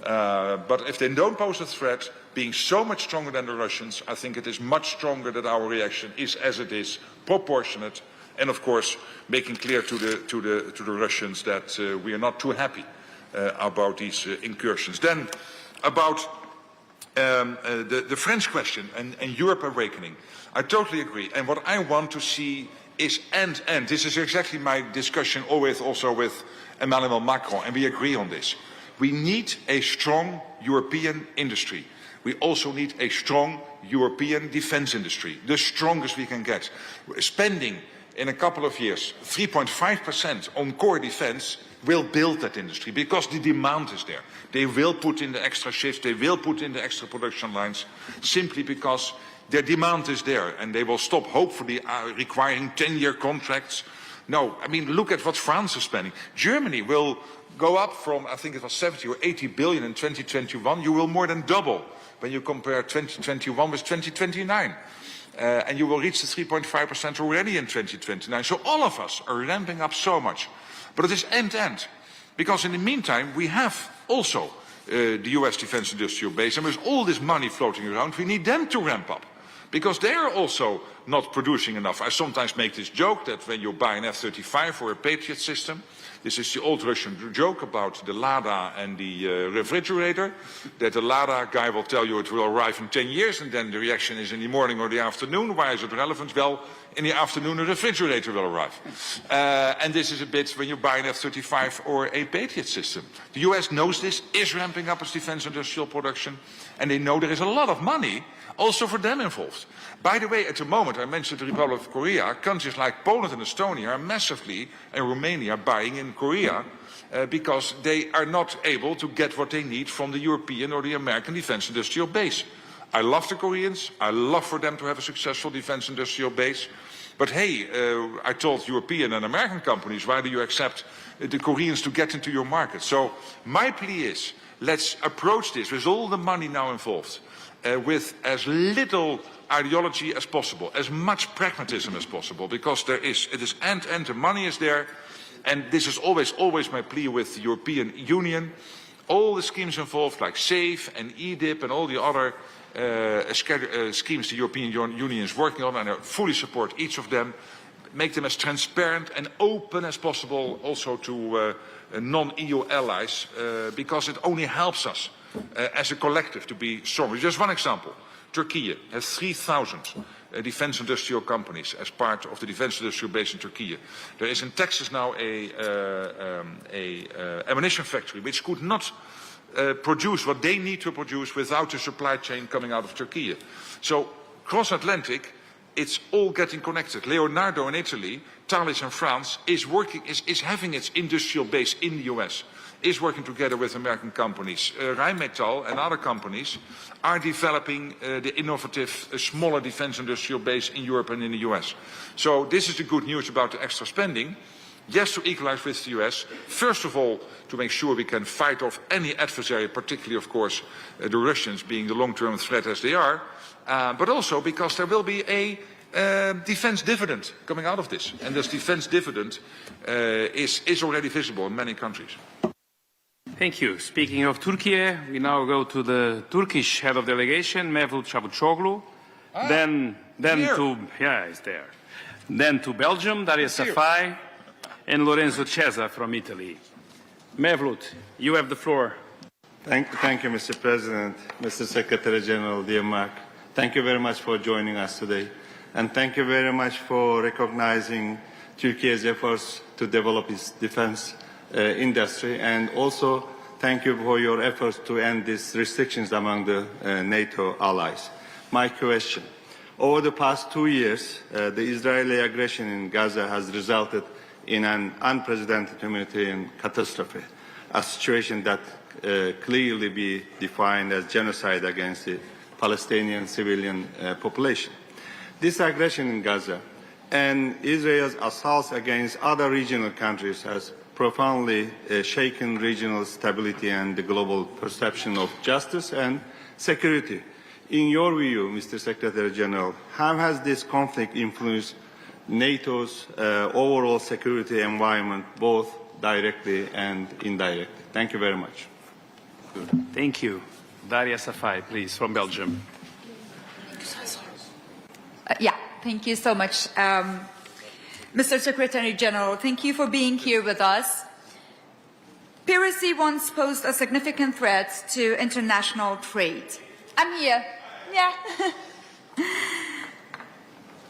But if they don't pose a threat, being so much stronger than the Russians, I think it is much stronger that our reaction is as it is, proportionate, and of course making clear to the Russians that we are not too happy about these incursions. Then about the French question and Europe awakening, I totally agree. And what I want to see is end. This is exactly my discussion always also with Emmanuel Macron, and we agree on this. We need a strong European industry. We also need a strong European defense industry, the strongest we can get. Spending in a couple of years 3.5% on core defense will build that industry because the demand is there. They will put in the extra shifts, they will put in the extra production lines, simply because Their demand is there, and they will stop, hopefully, requiring 10-year contracts. No, I mean, look at what France is spending. Germany will go up from, I think it was 70 or 80 billion in 2021. You will more than double when you compare 2021 with 2029. And you will reach the 3.5% already in 2029. So all of us are ramping up so much. But it is end-to-end. Because in the meantime, we have also the US defense industrial base. And with all this money floating around, we need them to ramp up. Because they are also not producing enough. I sometimes make this joke that when you buy an F-35 or a Patriot system, this is the old Russian joke about the Lada and the refrigerator, that the Lada guy will tell you it will arrive in 10 years, and then the reaction is in the morning or the afternoon. Why is it relevant? Well, in the afternoon a refrigerator will arrive. And this is a bit when you buy an F-35 or a Patriot system. The US knows this, is ramping up its defense industrial production, and they know there is a lot of money also for them involved. By the way, at the moment, I mentioned the Republic of Korea, countries like Poland and Estonia are massively, and Romania, buying in Korea because they are not able to get what they need from the European or the American defense industrial base. I love the Koreans. I love for them to have a successful defense industrial base. But hey, I told European and American companies, why do you accept the Koreans to get into your market? So my plea is, let's approach this with all the money now involved, with as little ideology as possible, as much pragmatism as possible, because it is end-to-end, the money is there, and this is always my plea with the European Union. All the schemes involved, like SAFE and EDIP and all the other schemes the European Union is working on, and I fully support each of them. Make them as transparent and open as possible also to non-EU allies, because it only helps us as a collective to be stronger. Just one example. Turkey has 3,000 defense industrial companies as part of the defense industrial base in Turkey. There is in Texas now a ammunition factory which could not produce what they need to produce without a supply chain coming out of Turkey. So cross-Atlantic, it's all getting connected. Leonardo in Italy, Thales in France is having its industrial base in the US. Is working together with American companies. Rheinmetall and other companies are developing the innovative, smaller defense industrial base in Europe and in the US. So this is the good news about the extra spending. Yes, to equalize with the US. First of all, to make sure we can fight off any adversary, particularly, of course, the Russians being the long-term threat as they are, but also because there will be a defense dividend coming out of this. And this defense dividend is already visible in many countries. Thank you. Speaking of Turkey, we now go to the Turkish head of delegation, Mevlut Çavuşoğlu. Then to, he's there. Then to Belgium, Daria Safai, and Lorenzo Cesa from Italy. Mevlut, you have the floor. Thank you, Mr. President, Mr. Secretary General, dear Mark. Thank you very much for joining us today. And thank you very much for recognizing Turkey's efforts to develop its defense industry, and also thank you for your efforts to end these restrictions among the NATO allies. My question, over the past 2 years, the Israeli aggression in Gaza has resulted in an unprecedented humanitarian catastrophe, a situation that clearly be defined as genocide against the Palestinian civilian population. This aggression in Gaza and Israel's assaults against other regional countries has profoundly shaken regional stability and the global perception of justice and security. In your view, Mr. Secretary General, how has this conflict influenced NATO's overall security environment, both directly and indirectly? Thank you very much. Thank you. Daria Safai, please, from Belgium. Thank you so much. Mr. Secretary General, thank you for being here with us. Piracy once posed a significant threat to international trade. I'm here. Yeah.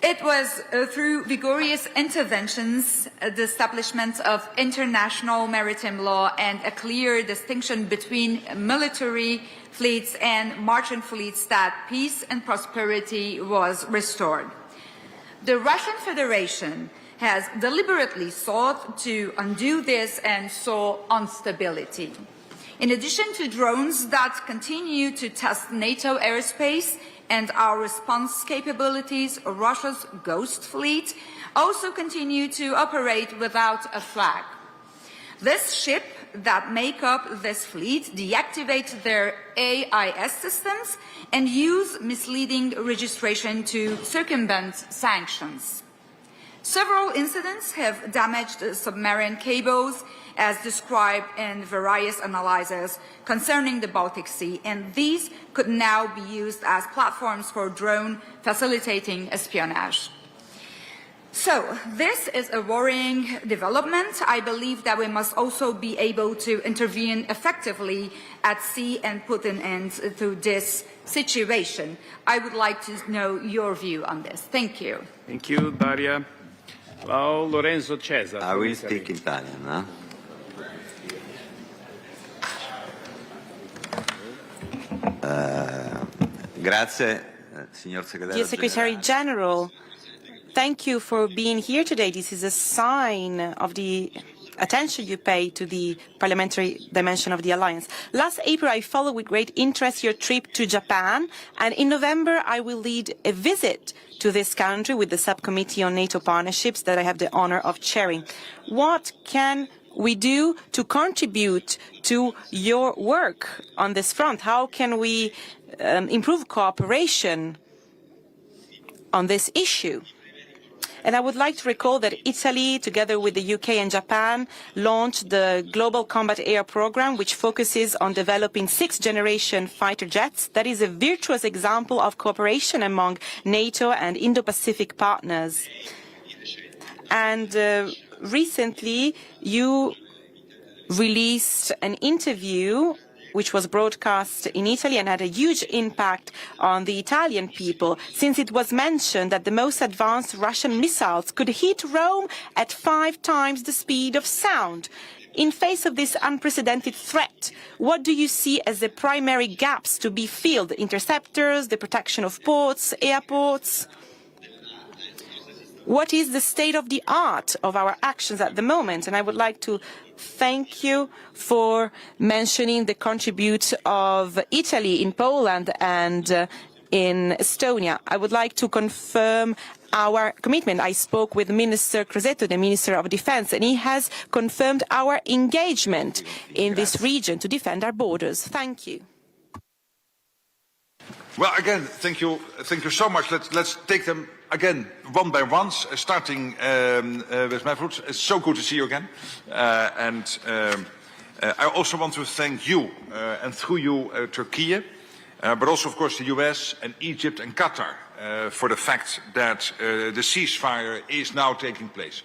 It was through vigorous interventions, the establishment of international maritime law, and a clear distinction between military fleets and merchant fleets that peace and prosperity was restored. The Russian Federation has deliberately sought to undo this and sow instability. In addition to drones that continue to test NATO airspace and our response capabilities, Russia's Ghost Fleet also continue to operate without a flag. This ship that make up this fleet deactivate their AIS systems and use misleading registration to circumvent sanctions. Several incidents have damaged submarine cables as described in various analyses concerning the Baltic Sea, and these could now be used as platforms for drone facilitating espionage. So, this is a worrying development. I believe that we must also be able to intervene effectively at sea and put an end to this situation. I would like to know your view on this. Thank you. Thank you, Daria. Now, Lorenzo Cesar. I will speak Italian, huh? Grazie, signor Segretario. Dear Secretary General, thank you for being here today. This is a sign of the attention you pay to the parliamentary dimension of the alliance. Last April, I followed with great interest your trip to Japan, and in November, I will lead a visit to this country with the subcommittee on NATO partnerships that I have the honor of chairing. What can we do to contribute to your work on this front? How can we improve cooperation on this issue? And I would like to recall that Italy, together with the UK and Japan, launched the Global Combat Air Programme, which focuses on developing sixth-generation fighter jets. That is a virtuous example of cooperation among NATO and Indo-Pacific partners. And recently, you released an interview which was broadcast in Italy and had a huge impact on the Italian people, since it was mentioned that the most advanced Russian missiles could hit Rome at 5 times the speed of sound. In face of this unprecedented threat, what do you see as the primary gaps to be filled? Interceptors, the protection of ports, airports? What is the state of the art of our actions at the moment? And I would like to thank you for mentioning the contribution of Italy in Poland and in Estonia. I would like to confirm our commitment. I spoke with Minister Crosetto, the Minister of Defense, and he has confirmed our engagement in this region to defend our borders. Thank you. Well, again, thank you so much. Let's take them again one by one, starting with Mevlut. It's so good to see you again. I also want to thank you, and through you, Turkey, but also, of course, the US and Egypt and Qatar for the fact that the ceasefire is now taking place.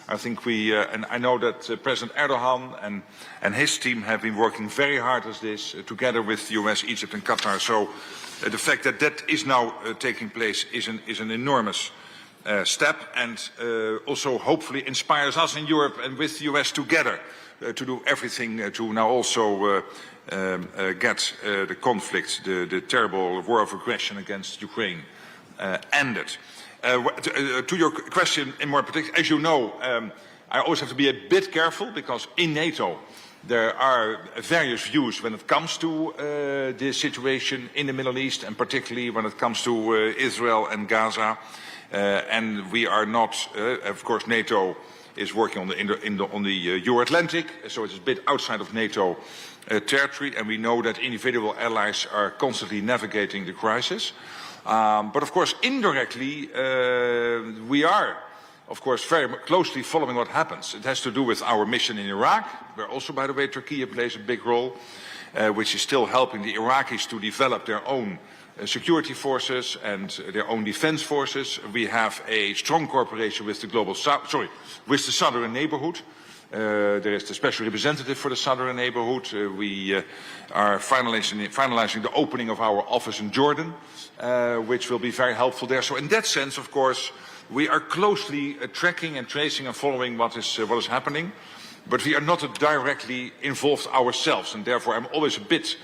I think and I know that President Erdogan and his team have been working very hard on this together with the US, Egypt and Qatar. So the fact that that is now taking place is an enormous step, and also hopefully inspires us in Europe and with the US together to do everything to now also get the conflict, the terrible war of aggression against Ukraine ended. To your question in more particular, as you know, I always have to be a bit careful because in NATO there are various views when it comes to the situation in the Middle East, and particularly when it comes to Israel and Gaza. And we are not, of course, NATO is working on the Euro-Atlantic, so it's a bit outside of NATO territory, and we know that individual allies are constantly navigating the crisis. But of course, indirectly, we are, of course, very closely following what happens. It has to do with our mission in Iraq, where also, by the way, Turkey plays a big role, which is still helping the Iraqis to develop their own security forces and their own defense forces. We have a strong cooperation with the with the southern neighborhood. There is the special representative for the southern neighborhood. We are finalizing the opening of our office in Jordan, which will be very helpful there. So in that sense, of course, we are closely tracking and tracing and following what is happening, but we are not directly involved ourselves, and therefore I'm always a bit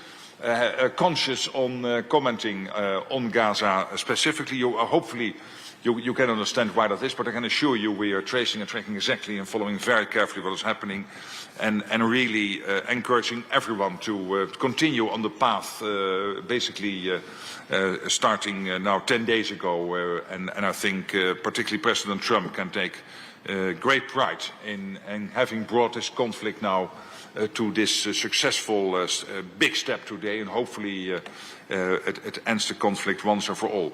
conscious on commenting on Gaza specifically. You hopefully you can understand why that is, but I can assure you we are tracing and tracking exactly and following very carefully what is happening and really encouraging everyone to continue on the path basically starting now 10 days ago. And I think particularly President Trump can take great pride in having brought this conflict now to this successful big step today, and hopefully it ends the conflict once and for all.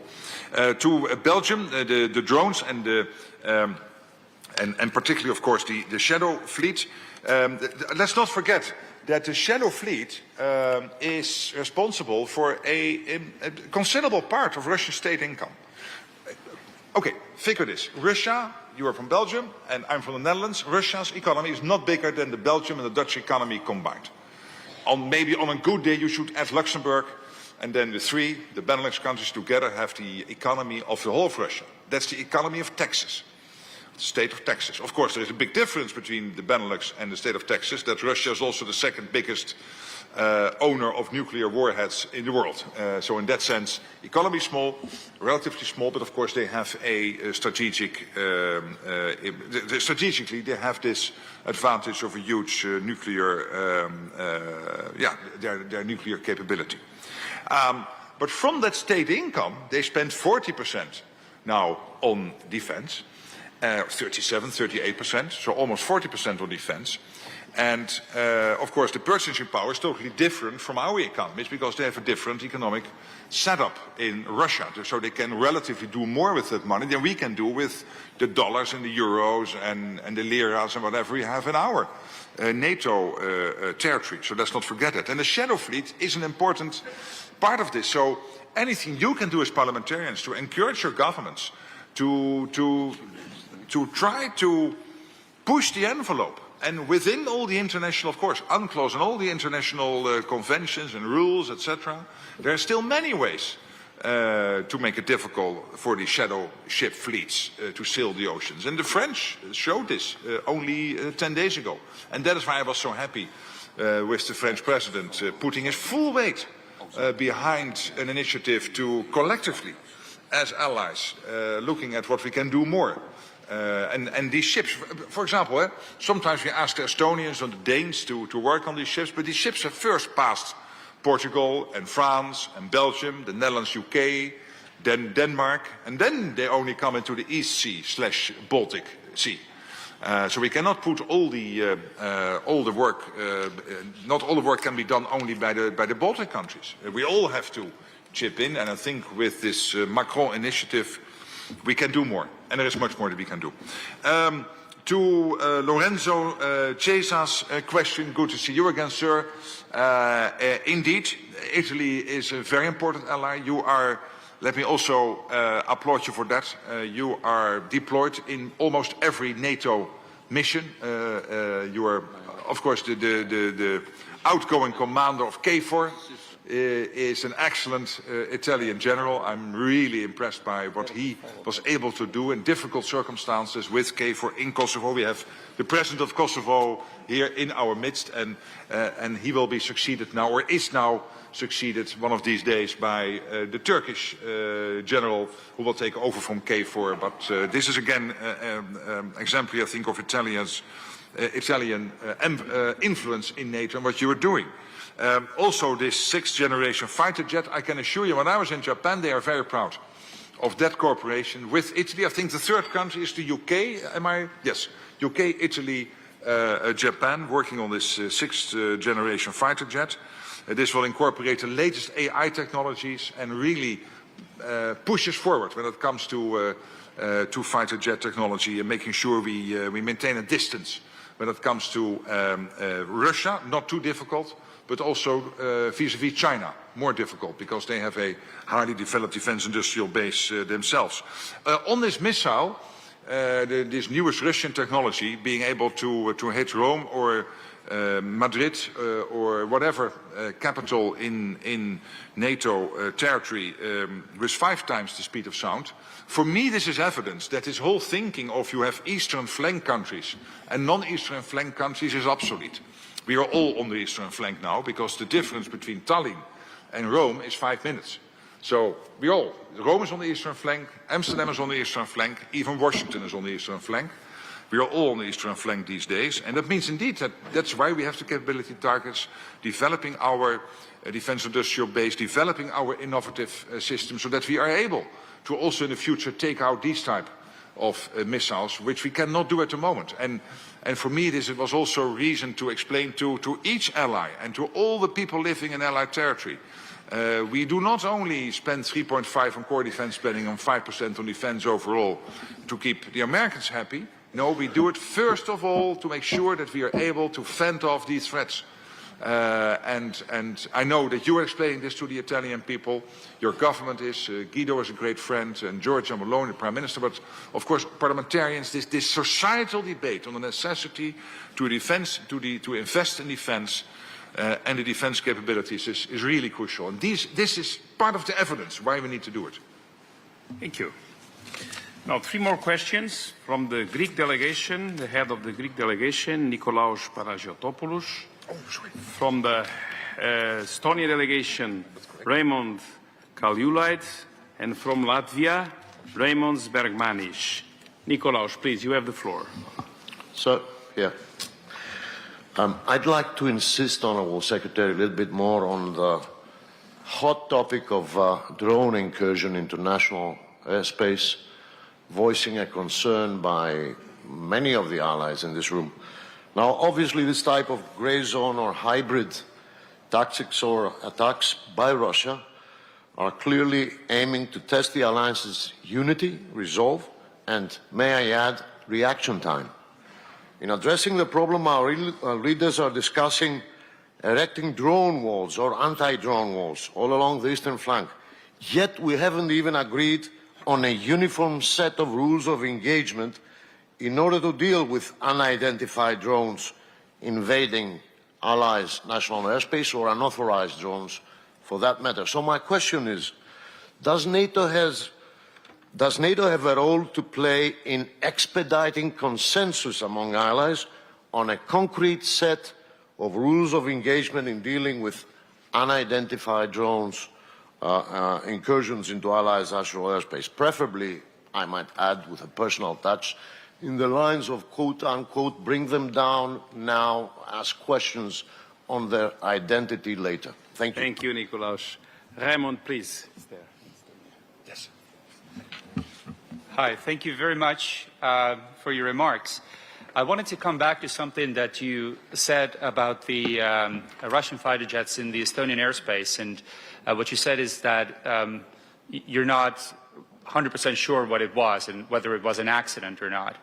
To Belgium, the drones and particularly, of course, the Shadow Fleet. Let's not forget that the Shadow Fleet is responsible for a considerable part of Russian state income. Okay, figure this. Russia, you are from Belgium and I'm from the Netherlands. Russia's economy is not bigger than the Belgium and the Dutch economy combined. Maybe on a good day you should add Luxembourg, and then the Benelux countries together have the economy of the whole of Russia. That's the economy of Texas, the state of Texas. Of course, there is a big difference between the Benelux and the state of Texas, that Russia is also the second biggest owner of nuclear warheads in the world. So in that sense, economy small, relatively small, but of course they have a strategically they have this advantage of a huge nuclear, their nuclear capability. But from that state income, they spend 40% now on defense, 37, 38%, so almost 40% on defense. And of course, the purchasing power is totally different from our economies because they have a different economic setup in Russia. So they can relatively do more with that money than we can do with the dollars and the euros and the liras and whatever we have in our NATO territory. So let's not forget that. And the Shadow Fleet is an important part of this. So anything you can do as parliamentarians to encourage your governments to try to push the envelope. And within all the international, of course, UNCLOS and all the international conventions and rules, etc., there are still many ways to make it difficult for the shadow ship fleets to sail the oceans. And the French showed this only 10 days ago. And that is why I was so happy with the French president putting his full weight behind an initiative to collectively, as allies, looking at what we can do more. And these ships, for example, sometimes we ask the Estonians and the Danes to work on these ships, but these ships have first passed Portugal and France and Belgium, the Netherlands, UK, then Denmark, and then they only come into the East Sea/Baltic Sea. So we cannot put all the work, not all the work can be done only by the Baltic countries. We all have to chip in, and I think with this Macron initiative, we can do more, and there is much more that we can do. To Lorenzo Cesa's question, good to see you again, sir. Indeed, Italy is a very important ally. You are, let me also applaud you for that. You are deployed in almost every NATO mission. You are, of course, the outgoing commander of KFOR. Is an excellent Italian general. I'm really impressed by what he was able to do in difficult circumstances with KFOR in Kosovo. We have the president of Kosovo here in our midst, and he will be succeeded now, or is now succeeded one of these days by the Turkish general who will take over from KFOR. But this is again exemplary, I think, of Italian influence in NATO and what you are doing. Also, this 6th generation fighter jet, I can assure you, when I was in Japan, they are very proud of that cooperation with Italy. I think the third country is the UK, am I? Yes, UK, Italy, Japan, working on this 6th generation fighter jet. This will incorporate the latest AI technologies and really push us forward when it comes to fighter jet technology and making sure we maintain a distance when it comes to Russia, not too difficult, but also vis-à-vis China, more difficult because they have a highly developed defense industrial base themselves. On this missile, this newest Russian technology, being able to hit Rome or Madrid or whatever capital in NATO territory with 5 times the speed of sound, for me this is evidence that this whole thinking of you have eastern flank countries and non-eastern flank countries is obsolete. We are all on the eastern flank now because the difference between Tallinn and Rome is 5 minutes. So Rome is on the eastern flank, Amsterdam is on the eastern flank, even Washington is on the eastern flank. We are all on the eastern flank these days, and that means indeed that's why we have the capability targets, developing our defense industrial base, developing our innovative systems, so that we are able to also in the future take out these type of missiles, which we cannot do at the moment. And for me, this was also a reason to explain to each ally and to all the people living in allied territory. We do not only spend 3.5 on core defense spending and 5% on defense overall to keep the Americans happy. No, we do it first of all to make sure that we are able to fend off these threats. And I know that you are explaining this to the Italian people. Your government is, Guido is a great friend, and Giorgia Meloni, the Prime Minister, but of course parliamentarians, this societal debate on the necessity to invest in defense and the defense capabilities is really crucial. And this is part of the evidence why we need to do it. Thank you. Now, 3 more questions from the Greek delegation, the head of the Greek delegation, Nikolaos Paragiotopoulos. From the Estonia delegation, Raymond Kaljulaid, and from Latvia, Raymond Bergmanis. Nikolaos, please, you have the floor. So, yeah. I'd like to insist, Honourable Secretary, a little bit more on the hot topic of drone incursion into national airspace, voicing a concern by many of the allies in this room. Now, obviously, this type of grey zone or hybrid tactics or attacks by Russia are clearly aiming to test the alliance's unity, resolve, and, may I add, reaction time. In addressing the problem, our leaders are discussing erecting drone walls or anti-drone walls all along the eastern flank. Yet we haven't even agreed on a uniform set of rules of engagement in order to deal with unidentified drones invading allies' national airspace or unauthorized drones for that matter. So my question is, does NATO have a role to play in expediting consensus among allies on a concrete set of rules of engagement in dealing with unidentified drones incursions into allies' national airspace, preferably, I might add, with a personal touch, in the lines of quote-unquote, bring them down now, ask questions on their identity later. Thank you. Thank you, Nikolaos. Raymond, please. Yes. Hi, thank you very much for your remarks. I wanted to come back to something that you said about the Russian fighter jets in the Estonian airspace, and what you said is that you're not 100% sure what it was and whether it was an accident or not.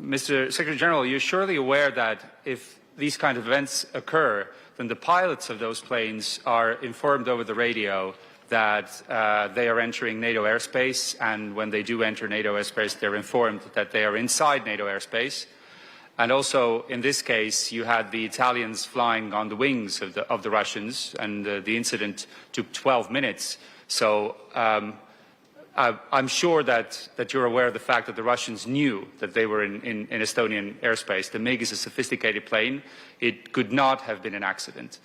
Mr. Secretary General, you're surely aware that if these kind of events occur, then the pilots of those planes are informed over the radio that they are entering NATO airspace, and when they do enter NATO airspace, they're informed that they are inside NATO airspace. And also, in this case, you had the Italians flying on the wings of the Russians, and the incident took 12 minutes. So I'm sure that you're aware of the fact that the Russians knew that they were in Estonian airspace. The MiG is a sophisticated plane. It could not have been an accident.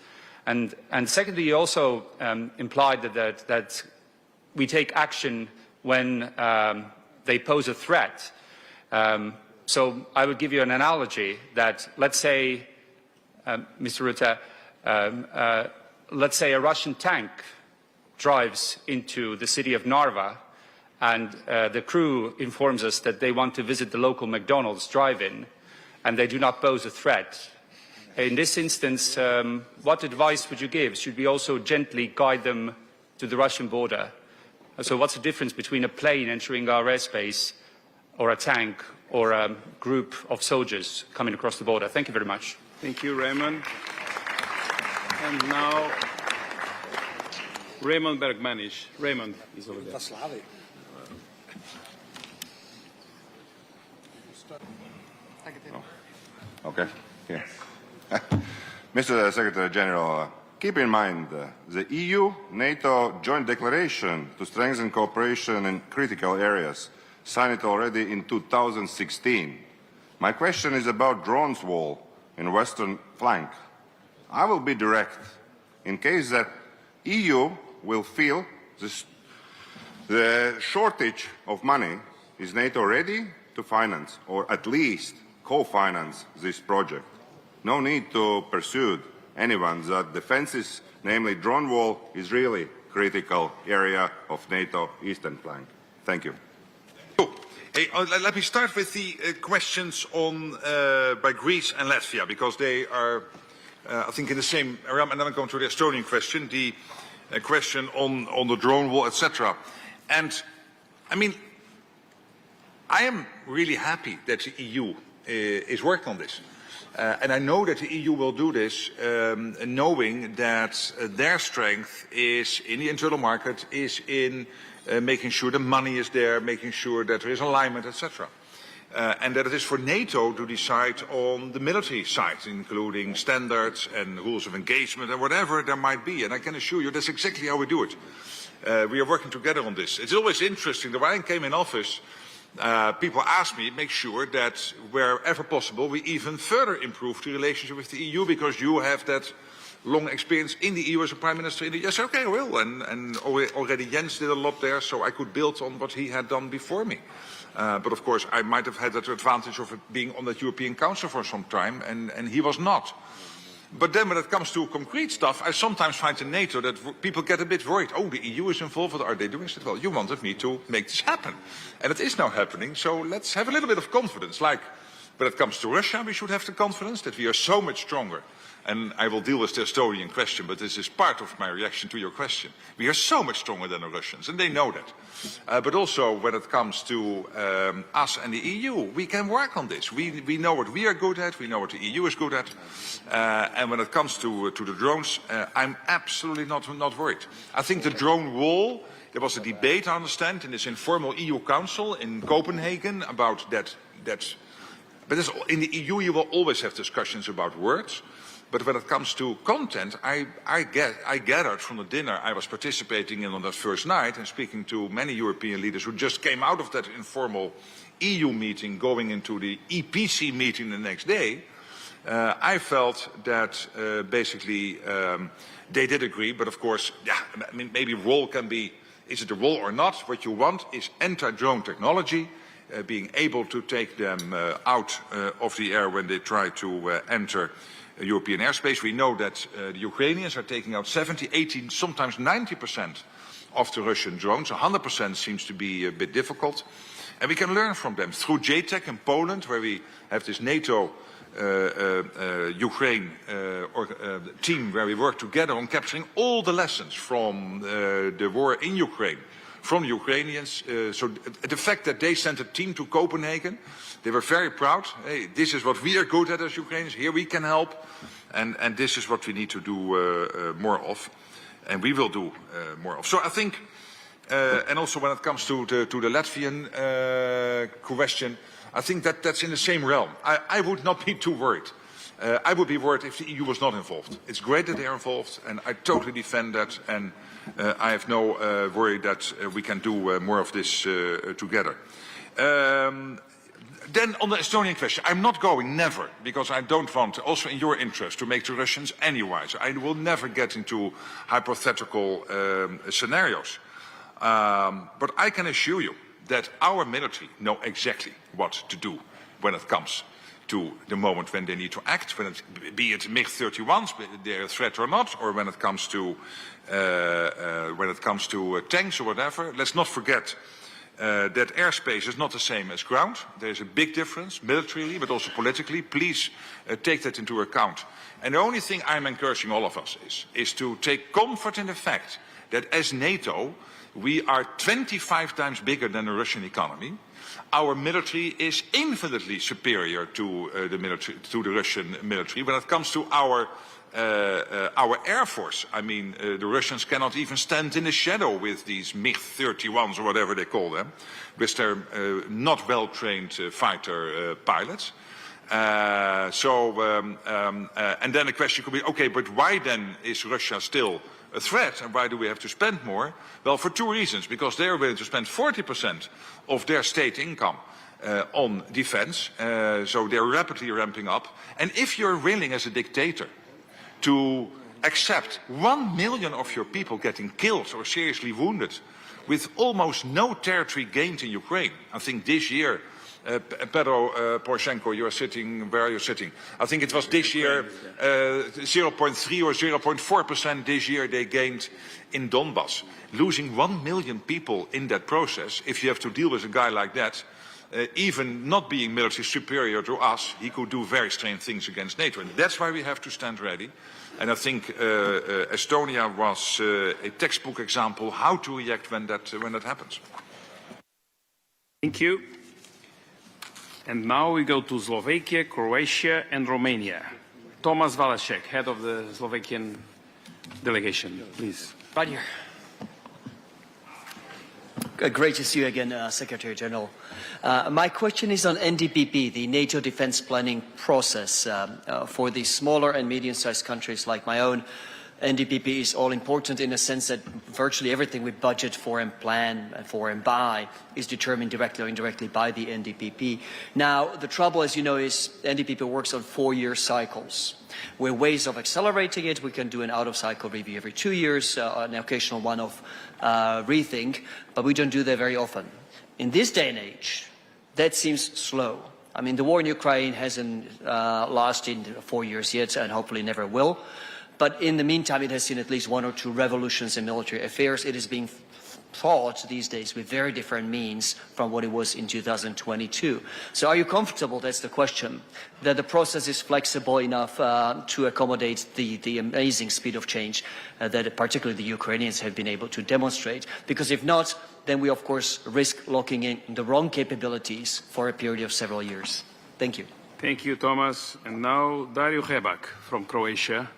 And secondly, you also implied that we take action when they pose a threat. So I would give you an analogy that, let's say, Mr. Rutte, let's say a Russian tank drives into the city of Narva, and the crew informs us that they want to visit the local McDonald's drive-in, and they do not pose a threat. In this instance, what advice would you give? Should we also gently guide them to the Russian border? So what's the difference between a plane entering our airspace or a tank or a group of soldiers coming across the border? Thank you very much. Thank you, Raymond. And now, Raymond Bergmanis. Raymond is over there. Okay. Yeah. Mr. Secretary General, keep in mind the EU-NATO joint declaration to strengthen cooperation in critical areas, signed it already in 2016. My question is about drones wall in western flank. I will be direct. In case that EU will feel the shortage of money, is NATO ready to finance, or at least co-finance, this project? No need to pursue anyone that defenses, namely drone wall, is really critical area of NATO eastern flank. Thank you. Hey, let me start with the questions on by Greece and Latvia, because they are, I think, in the same realm. And then I'm going to the Estonian question, the question on the drone wall, etc. And I mean, I am really happy that the EU is working on this. And I know that the EU will do this knowing that their strength is in the internal market, is in making sure the money is there, making sure that there is alignment, etc. And that it is for NATO to decide on the military side, including standards and rules of engagement and whatever there might be. And I can assure you that's exactly how we do it. We are working together on this. It's always interesting that when I came in office, people ask me, make sure that wherever possible we even further improve the relationship with the EU, because you have that long experience in the EU as a Prime Minister. Yes, okay, I will. And already Jens did a lot there, so I could build on what he had done before me. But of course, I might have had that advantage of being on that European Council for some time, and he was not. But then when it comes to concrete stuff, I sometimes find in NATO that people get a bit worried. Oh, the EU is involved. What are they doing? I said, well, you wanted me to make this happen. And it is now happening, so let's have a little bit of confidence. Like when it comes to Russia, we should have the confidence that we are so much stronger. And I will deal with the Estonian question, but this is part of my reaction to your question. We are so much stronger than the Russians, and they know that. But also when it comes to us and the EU, we can work on this. We know what we are good at, we know what the EU is good at. And when it comes to the drones, I'm absolutely not worried. I think the drone wall, there was a debate, I understand, in this informal EU Council in Copenhagen about that. But in the EU, you will always have discussions about words. But when it comes to content, I gathered from the dinner I was participating in on that first night and speaking to many European leaders who just came out of that informal EU meeting going into the EPC meeting the next day, I felt that basically they did agree. But of course, yeah, I mean, maybe role can be, is it a role or not? What you want is anti-drone technology, being able to take them out of the air when they try to enter European airspace. We know that the Ukrainians are taking out 70, 80, sometimes 90% of the Russian drones. 100% seems to be a bit difficult. And we can learn from them through JTEC in Poland, where we have this NATO Ukraine team where we work together on capturing all the lessons from the war in Ukraine, from the Ukrainians. So the fact that they sent a team to Copenhagen, they were very proud. Hey, this is what we are good at as Ukrainians. Here we can help. And this is what we need to do more of. And we will do more of. So I think, and also when it comes to the Latvian question, I think that's in the same realm. I would not be too worried. I would be worried if the EU was not involved. It's great that they are involved, and I totally defend that. And I have no worry that we can do more of this together. Then on the Estonian question, I'm not going, never, because I don't want, also in your interest, to make the Russians any wiser. I will never get into hypothetical scenarios. But I can assure you that our military know exactly what to do when it comes to the moment when they need to act, be it MiG-31s, they're a threat or not, or when it comes to tanks or whatever. Let's not forget that airspace is not the same as ground. There is a big difference, militarily, but also politically. Please take that into account. And the only thing I'm encouraging all of us is to take comfort in the fact that as NATO, we are 25 times bigger than the Russian economy. Our military is infinitely superior to the Russian military. When it comes to our Air Force, I mean, the Russians cannot even stand in the shadow with these MiG-31s or whatever they call them, with their not well-trained fighter pilots. And then the question could be, okay, but why then is Russia still a threat, and why do we have to spend more? Well, for two reasons. Because they are willing to spend 40% of their state income on defense, so they're rapidly ramping up. And if you're willing as a dictator to accept 1 million of your people getting killed or seriously wounded with almost no territory gained in Ukraine. I think this year, Pedro Poroshenko, you are sitting where you're sitting. I think it was this year 0.3 or 0.4% this year they gained in Donbass. Losing 1 million people in that process, if you have to deal with a guy like that, even not being military superior to us, he could do very strange things against NATO. And that's why we have to stand ready. And I think Estonia was a textbook example how to react when that happens. Thank you. And now we go to Slovakia, Croatia, and Romania. Tomas Valacek, head of the Slovakian delegation, please. Right here. Great to see you again, Secretary General. My question is on NDPP, the NATO defense planning process. For the smaller and medium-sized countries like my own, NDPP is all important in the sense that virtually everything we budget for and plan for and buy is determined directly or indirectly by the NDPP. Now, the trouble, as you know, is NDPP works on 4-year cycles. With ways of accelerating it, we can do an out-of-cycle review every 2 years, an occasional one-off rethink, but we don't do that very often. In this day and age, that seems slow. I mean, the war in Ukraine hasn't lasted 4 years yet and hopefully never will. But in the meantime, it has seen at least 1 or 2 revolutions in military affairs. It is being fought these days with very different means from what it was in 2022. So are you comfortable, that's the question, that the process is flexible enough to accommodate the amazing speed of change that particularly the Ukrainians have been able to demonstrate? Because if not, then we of course risk locking in the wrong capabilities for a period of several years. Thank you. Thank you, Thomas. And now Dario Hebak from Croatia.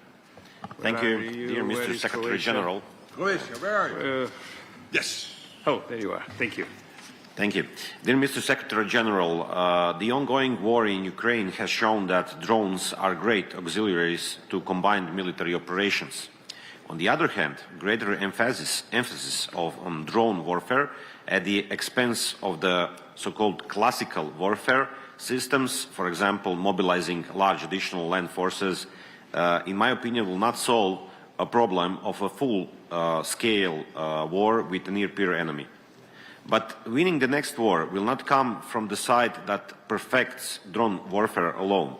Thank you, dear Mr. Secretary General. Croatia, where are you? Yes. Oh, there you are. Thank you. Thank you. Dear Mr. Secretary General, the ongoing war in Ukraine has shown that drones are great auxiliaries to combined military operations. On the other hand, greater emphasis on drone warfare at the expense of the so-called classical warfare systems, for example, mobilizing large additional land forces, in my opinion, will not solve a problem of a full-scale war with a near-peer enemy. But winning the next war will not come from the side that perfects drone warfare alone.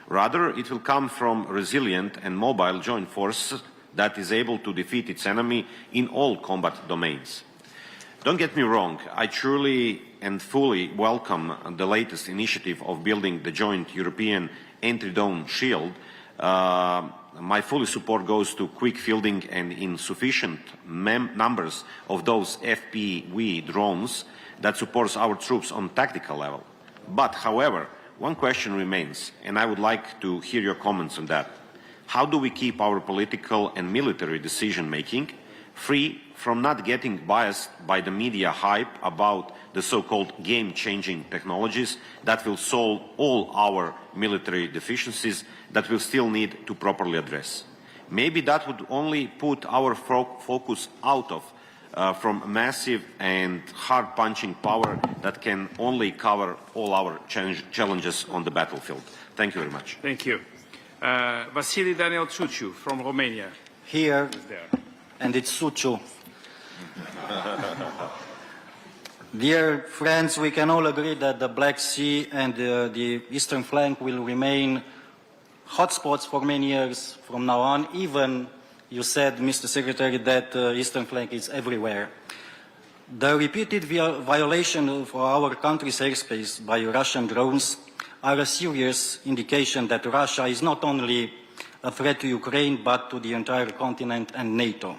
Rather, it will come from resilient and mobile joint forces that is able to defeat its enemy in all combat domains. Don't get me wrong, I truly and fully welcome the latest initiative of building the joint European anti-drone shield. My full support goes to quick fielding and in sufficient numbers of those FPV drones that supports our troops on tactical level. But, however, one question remains, and I would like to hear your comments on that. How do we keep our political and military decision-making free from not getting biased by the media hype about the so-called game-changing technologies that will solve all our military deficiencies that we'll still need to properly address? Maybe that would only put our focus out of from massive and hard-punching power that can only cover all our challenges on the battlefield. Thank you very much. Thank you. Vasily Daniel Tsuciu from Romania. Here, and it's Tsuciu. Dear friends, we can all agree that the Black Sea and the eastern flank will remain hotspots for many years from now on. Even you said, Mr. Secretary, that the eastern flank is everywhere. The repeated violation of our country's airspace by Russian drones are a serious indication that Russia is not only a threat to Ukraine, but to the entire continent and NATO.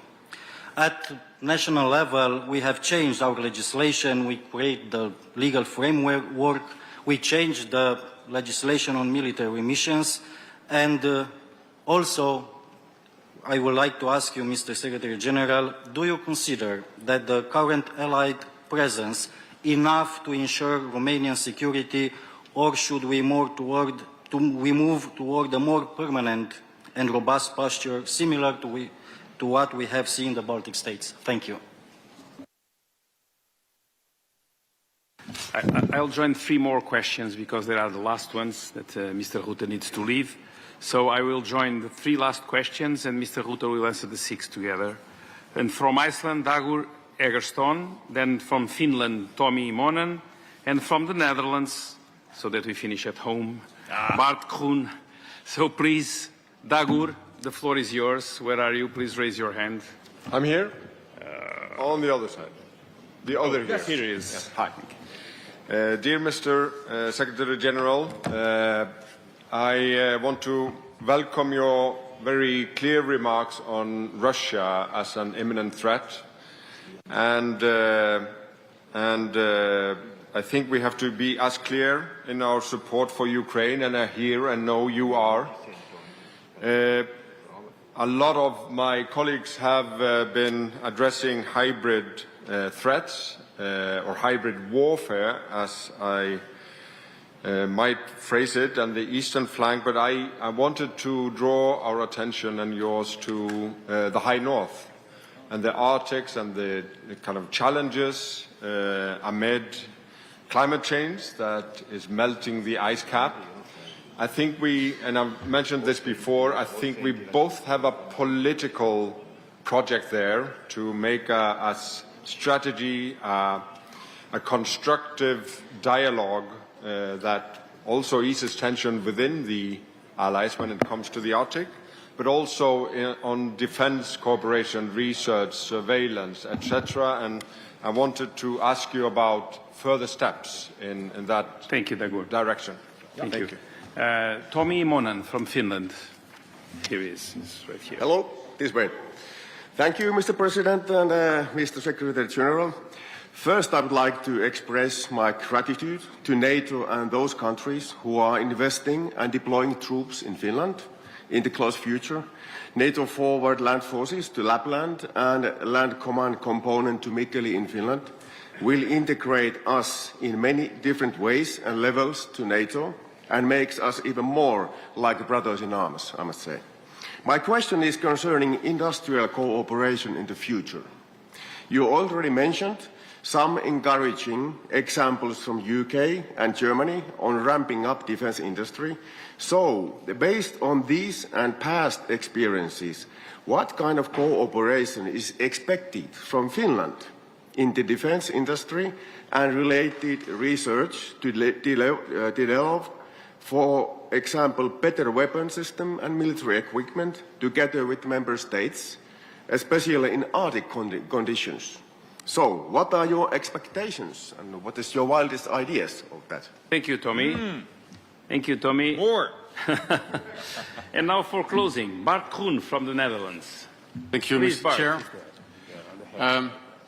At national level, we have changed our legislation, we create the legal framework, we changed the legislation on military missions, and also I would like to ask you, Mr. Secretary General, do you consider that the current Allied presence enough to ensure Romanian security, or should we move toward a more permanent and robust posture similar to what we have seen in the Baltic states? Thank you. I'll join 3 more questions because they are the last ones that Mr. Rutte needs to leave. So I will join the 3 last questions, and Mr. Rutte will answer the 6 together. And from Iceland, Dagur Egerston, then from Finland, Tommy Monen, and from the Netherlands, so that we finish at home, Bart Kroon. So please, Dagur, the floor is yours. Where are you? Please raise your hand. I'm here. On the other side. The other here. Yes, here he is. Yes. Hi. Dear Mr. Secretary General, I want to welcome your very clear remarks on Russia as an imminent threat, and I think we have to be as clear in our support for Ukraine, and I hear and know you are. A lot of my colleagues have been addressing hybrid threats or hybrid warfare, as I might phrase it, on the eastern flank, but I wanted to draw our attention and yours to the High North and the Arctic and the kind of challenges amid climate change that is melting the ice cap. I think we, and I've mentioned this before, I think we both have a political project there to make a strategy, a constructive dialogue that also eases tension within the allies when it comes to the Arctic, but also on defense cooperation, research, surveillance, etc. And I wanted to ask you about further steps in that direction. Thank you. Tommy Monen from Finland. Here he is. He's right here. Hello, this way. Thank you, Mr. President and Mr. Secretary General. First, I would like to express my gratitude to NATO and those countries who are investing and deploying troops in Finland in the close future. NATO forward land forces to Lapland and land command component to Mikkeli in Finland will integrate us in many different ways and levels to NATO and makes us even more like brothers in arms, I must say. My question is concerning industrial cooperation in the future. You already mentioned some encouraging examples from UK and Germany on ramping up defense industry. So, based on these and past experiences, what kind of cooperation is expected from Finland in the defense industry and related research to develop, for example, better weapon system and military equipment together with member states, especially in Arctic conditions? So, what are your expectations and what is your wildest ideas of that? Thank you, Tommy. Thank you, Tommy. More. And now for closing, Bart Kroon from the Netherlands. Thank you, Please, Mr. Bart. Chair.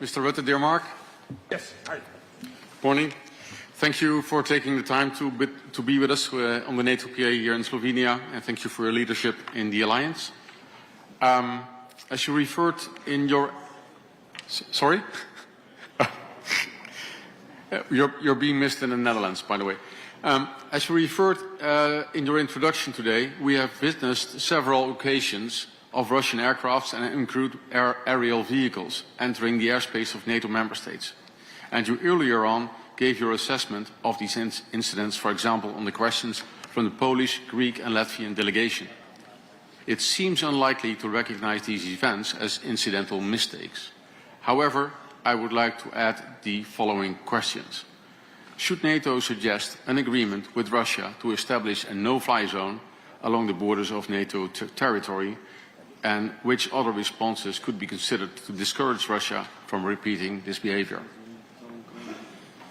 Mr. Rutte, dear Mark. Yes. Hi. Morning. Thank you for taking the time to be with us on the NATO PA here in Slovenia, and thank you for your leadership in the alliance. As you referred in your... Sorry? You're being missed in the Netherlands, by the way. As you referred in your introduction today, we have witnessed several occasions of Russian aircrafts and uncrewed aerial vehicles entering the airspace of NATO member states. And you earlier on gave your assessment of these incidents, for example, on the questions from the Polish, Greek and Latvian delegation. It seems unlikely to recognize these events as incidental mistakes. However, I would like to add the following questions. Should NATO suggest an agreement with Russia to establish a no-fly zone along the borders of NATO territory, and which other responses could be considered to discourage Russia from repeating this behavior?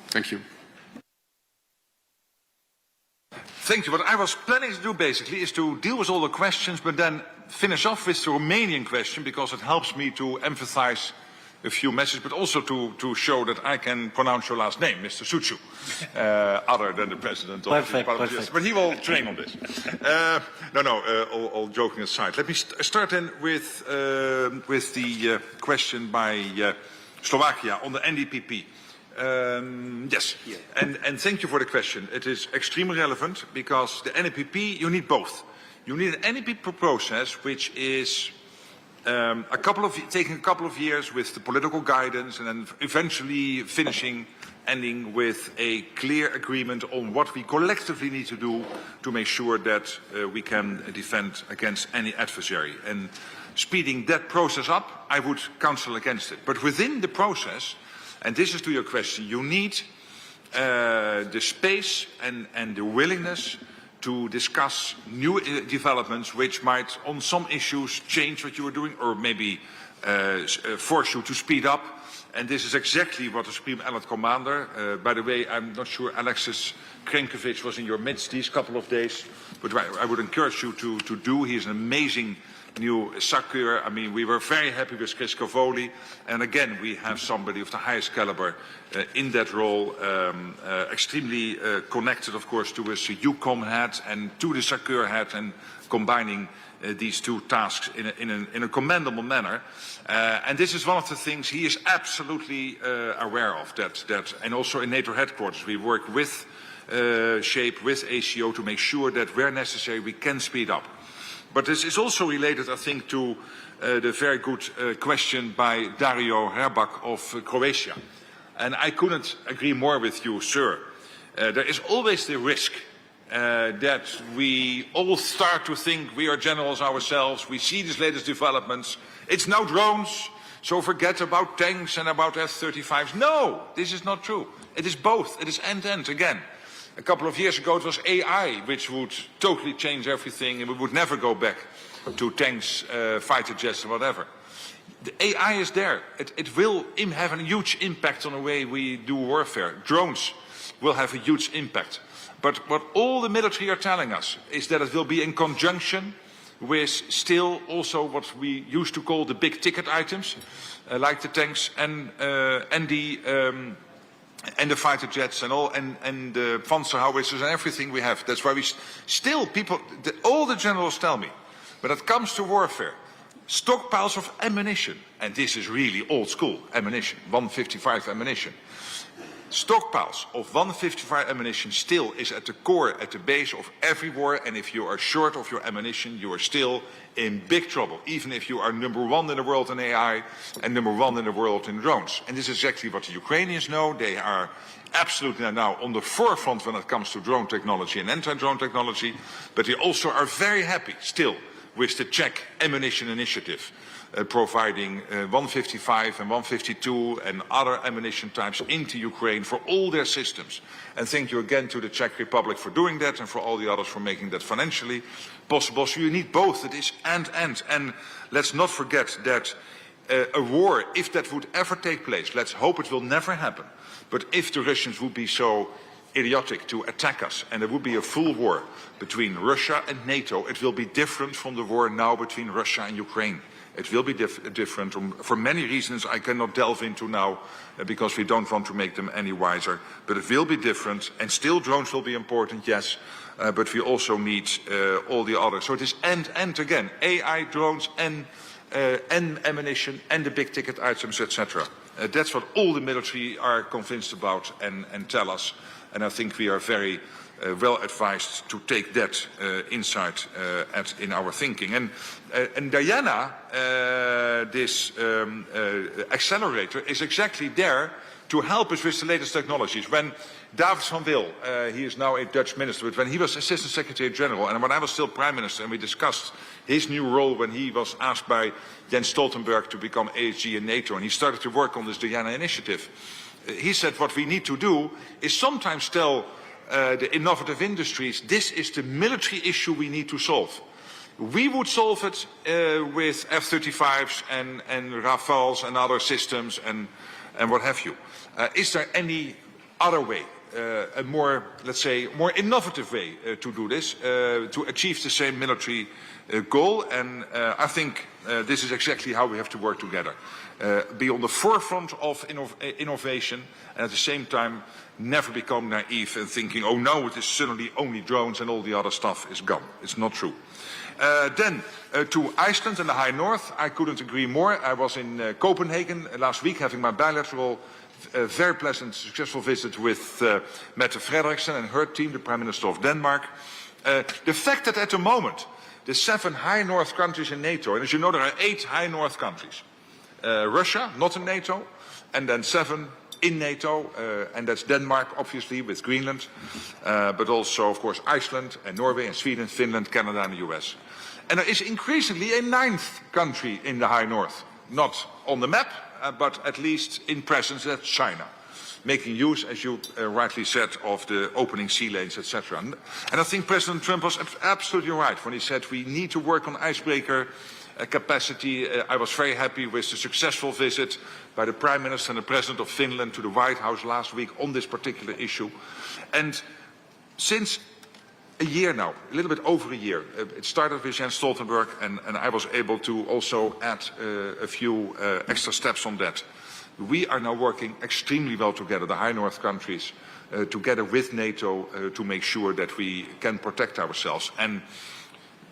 Thank you. Thank you. What I was planning to do basically is to deal with all the questions, but then finish off with the Romanian question, because it helps me to emphasize a few messages, but also to show that I can pronounce your last name, Mr. Suciu, other than the president of the parliament. Yes, but he will train on this. All joking aside. Let me start then with the question by Slovakia on the NDPP. Yes, and thank you for the question. It is extremely relevant because the NDPP, you need both. You need an NDPP process which is taking a couple of years with the political guidance and then eventually ending with a clear agreement on what we collectively need to do to make sure that we can defend against any adversary. And speeding that process up, I would counsel against it. But within the process, and this is to your question, you need the space and the willingness to discuss new developments which might, on some issues, change what you are doing or maybe force you to speed up. And this is exactly what the Supreme Allied Commander, by the way, I'm not sure Alexis Krenkovich was in your midst these couple of days, but I would encourage you to do. He is an amazing new SACEUR. I mean, we were very happy with Chris Cavoli, and again, we have somebody of the highest caliber in that role, extremely connected, of course, to his EUCOM hat and to the SACEUR hat, and combining these two tasks in a commendable manner. And this is one of the things he is absolutely aware of, that and also in NATO headquarters we work with SHAPE, with ACO to make sure that where necessary we can speed up. But this is also related, I think, to the very good question by Dario Herbak of Croatia. And I couldn't agree more with you, sir. There is always the risk that we all start to think we are generals ourselves, we see these latest developments, it's now drones, so forget about tanks and about F-35s. No, this is not true. It is both. It is end-to-end again. A couple of years ago it was AI which would totally change everything and we would never go back to tanks, fighter jets and whatever. The AI is there. It will have a huge impact on the way we do warfare. Drones will have a huge impact. But what all the military are telling us is that it will be in conjunction with still also what we used to call the big ticket items, like the tanks and the fighter jets and all, and the Panzer howitzers and everything we have. That's why we still, all the generals tell me, when it comes to warfare, stockpiles of ammunition, and this is really old school ammunition, 155 ammunition. Stockpiles of 155 ammunition still is at the core, at the base of every war, and if you are short of your ammunition, you are still in big trouble, even if you are #1 in the world in AI and #1 in the world in drones. And this is exactly what the Ukrainians know. They are absolutely now on the forefront when it comes to drone technology and anti-drone technology, but they also are very happy still with the Czech ammunition initiative, providing 155 and 152 and other ammunition types into Ukraine for all their systems. And thank you again to the Czech Republic for doing that and for all the others for making that financially possible. So you need both. It is and. And let's not forget that a war, if that would ever take place, let's hope it will never happen, but if the Russians would be so idiotic to attack us and there would be a full war between Russia and NATO, it will be different from the war now between Russia and Ukraine. It will be different for many reasons I cannot delve into now because we don't want to make them any wiser. But it will be different, and still drones will be important, yes, but we also need all the others. So it is and again, AI, drones, and ammunition, and the big ticket items, etc. That's what all the military are convinced about and tell us. And I think we are very well advised to take that insight in our thinking. And Diana, this accelerator, is exactly there to help us with the latest technologies. When David van Wil, he is now a Dutch minister, but when he was Assistant Secretary General and when I was still Prime Minister and we discussed his new role when he was asked by Jens Stoltenberg to become ASG in NATO and he started to work on this Diana initiative, he said what we need to do is sometimes tell the innovative industries, this is the military issue we need to solve. We would solve it with F-35s and Rafales and other systems and what have you. Is there any other way, a more, let's say, more innovative way to do this, to achieve the same military goal? And I think this is exactly how we have to work together. Be on the forefront of innovation and at the same time never become naive and thinking, oh no, it is suddenly only drones and all the other stuff is gone. It's not true. Then to Iceland and the High North, I couldn't agree more. I was in Copenhagen last week having my bilateral, very pleasant, successful visit with Mette Frederiksen and her team, the Prime Minister of Denmark. The fact that at the moment the 7 high north countries in NATO. And as you know, there are 8 high north countries. Russia, not in NATO, and then 7 in NATO, and that's Denmark, obviously, with Greenland, but also, of course, Iceland and Norway and Sweden, Finland, Canada and the US. And there is increasingly a 9th country in the high north, not on the map, but at least in presence, that's China, making use, as you rightly said, of the opening sea lanes, etc. And I think President Trump was absolutely right when he said we need to work on icebreaker capacity. I was very happy with the successful visit by the Prime Minister and the President of Finland to the White House last week on this particular issue. And since a year now, a little bit over a year, it started with Jens Stoltenberg, and I was able to also add a few extra steps on that. We are now working extremely well together, the high north countries, together with NATO, to make sure that we can protect ourselves. And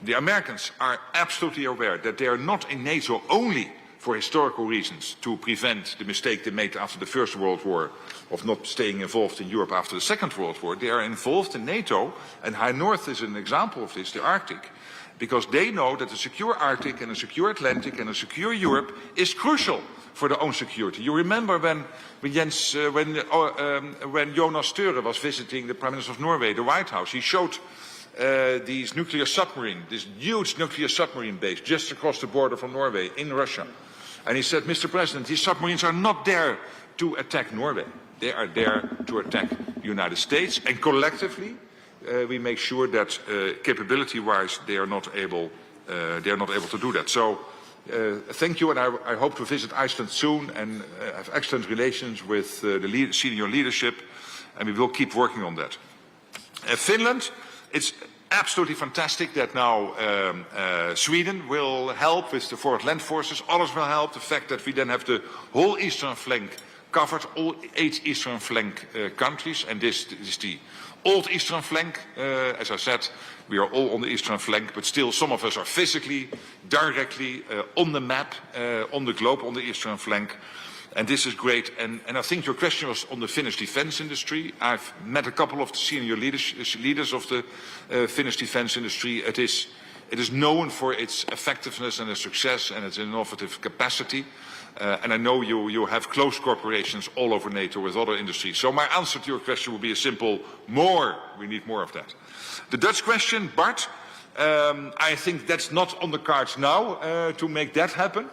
the Americans are absolutely aware that they are not in NATO only for historical reasons, to prevent the mistake they made after the First World War of not staying involved in Europe after the Second World War. They are involved in NATO, and High North is an example of this, the Arctic, because they know that a secure Arctic and a secure Atlantic and a secure Europe is crucial for their own security. You remember when Jonas Støre was visiting the Prime Minister of Norway, the White House, he showed this nuclear submarine, this huge nuclear submarine base just across the border from Norway in Russia. And he said, Mr. President, these submarines are not there to attack Norway. They are there to attack the United States. And collectively, we make sure that capability-wise, they are not able to do that. So, thank you, and I hope to visit Iceland soon and have excellent relations with the senior leadership, and we will keep working on that. Finland, it's absolutely fantastic that now Sweden will help with the forward land forces. Others will help. The fact that we then have the whole eastern flank covered, all 8 eastern flank countries, and this is the old eastern flank. As I said, we are all on the eastern flank, but still some of us are physically, directly on the map, on the globe, on the eastern flank. And this is great. And I think your question was on the Finnish defense industry. I've met a couple of the senior leaders of the Finnish defense industry. It is known for its effectiveness and its success and its innovative capacity. And I know you have close cooperations all over NATO with other industries. So my answer to your question will be a simple more. We need more of that. The Dutch question, Bart, I think that's not on the cards now to make that happen.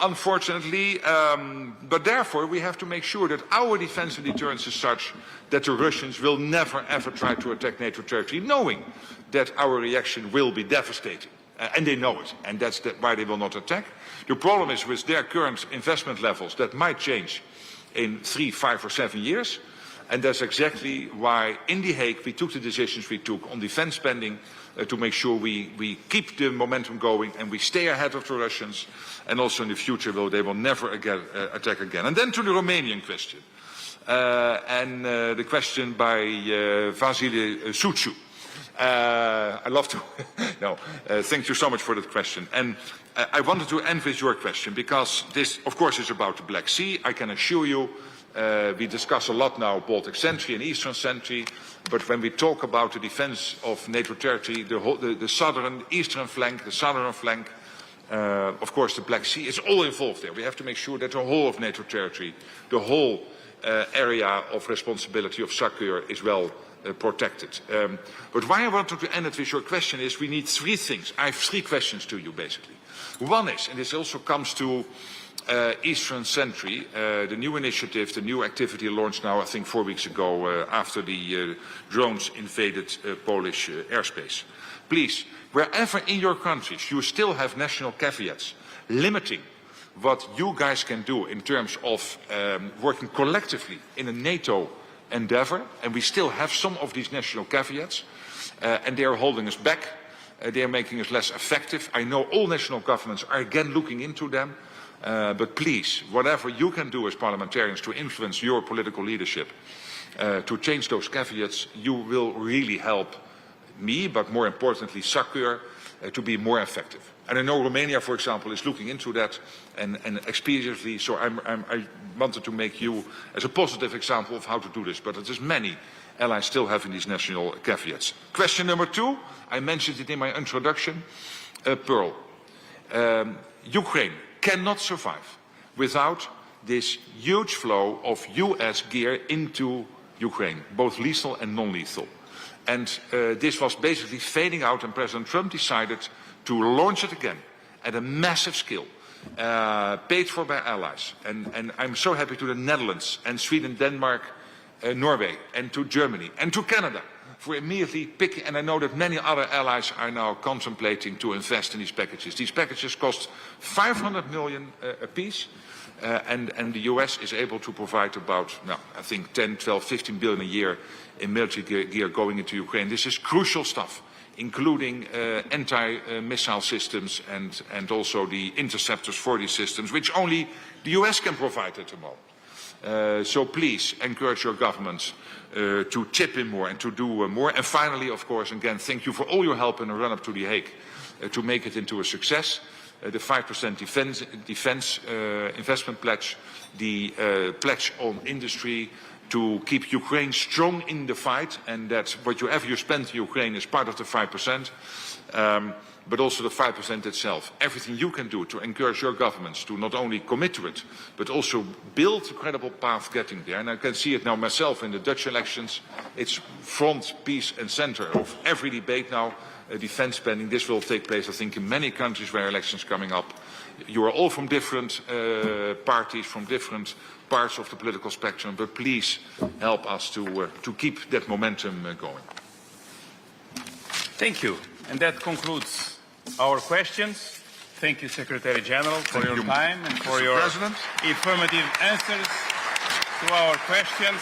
Unfortunately, but therefore we have to make sure that our defense and deterrence is such that the Russians will never ever try to attack NATO territory, knowing that our reaction will be devastating. And they know it, and that's why they will not attack. The problem is with their current investment levels that might change in 3, 5 or 7 years. And that's exactly why in The Hague we took the decisions we took on defense spending to make sure we keep the momentum going and we stay ahead of the Russians, and also in the future they will never again attack again. And then to the Romanian question, and the question by Vasile Suciu. I love to, thank you so much for that question. And I wanted to end with your question because this, of course, is about the Black Sea. I can assure you, we discuss a lot now Baltic Sentry and Eastern Sentry, but when we talk about the defense of NATO territory, the southern, eastern flank, the southern flank, of course the Black Sea is all involved there. We have to make sure that the whole of NATO territory, the whole area of responsibility of SACEUR is well protected. But why I wanted to end it with your question is we need 3 things. I have 3 questions to you basically. One is, and this also comes to Eastern Sentry, the new initiative, the new activity launched now I think 4 weeks ago after the drones invaded Polish airspace. Please, wherever in your countries you still have national caveats limiting what you guys can do in terms of working collectively in a NATO endeavor, and we still have some of these national caveats, and they are holding us back, they are making us less effective. I know all national governments are again looking into them, but please, whatever you can do as parliamentarians to influence your political leadership, to change those caveats, you will really help me, but more importantly SACEUR, to be more effective. And I know Romania, for example, is looking into that and expediently, so I wanted to make you as a positive example of how to do this, but there's many allies still having these national caveats. Question number 2, I mentioned it in my introduction, Pearl. Ukraine cannot survive without this huge flow of US gear into Ukraine, both lethal and non-lethal. And this was basically fading out, and President Trump decided to launch it again at a massive scale, paid for by allies. And I'm so happy to the Netherlands and Sweden, Denmark, Norway, and to Germany, and to Canada for immediately picking, and I know that many other allies are now contemplating to invest in these packages. These packages cost 500 million apiece, and the US is able to provide about, I think 10, 12, 15 billion a year in military gear going into Ukraine. This is crucial stuff, including anti-missile systems and also the interceptors for these systems, which only the US can provide at the moment. So please encourage your governments to chip in more and to do more. And finally, of course, again, thank you for all your help in the run-up to The Hague to make it into a success. The 5% defense investment pledge, the pledge on industry to keep Ukraine strong in the fight, and that whatever you spend in Ukraine is part of the 5%. But also the 5% itself. Everything you can do to encourage your governments to not only commit to it, but also build a credible path getting there. And I can see it now myself in the Dutch elections. It's front, piece and center of every debate now, defense spending. This will take place, I think, in many countries where elections are coming up. You are all from different parties, from different parts of the political spectrum, but please help us to keep that momentum going. Thank you. And that concludes our questions. Thank you, Secretary General, for your time and for your affirmative answers to our questions.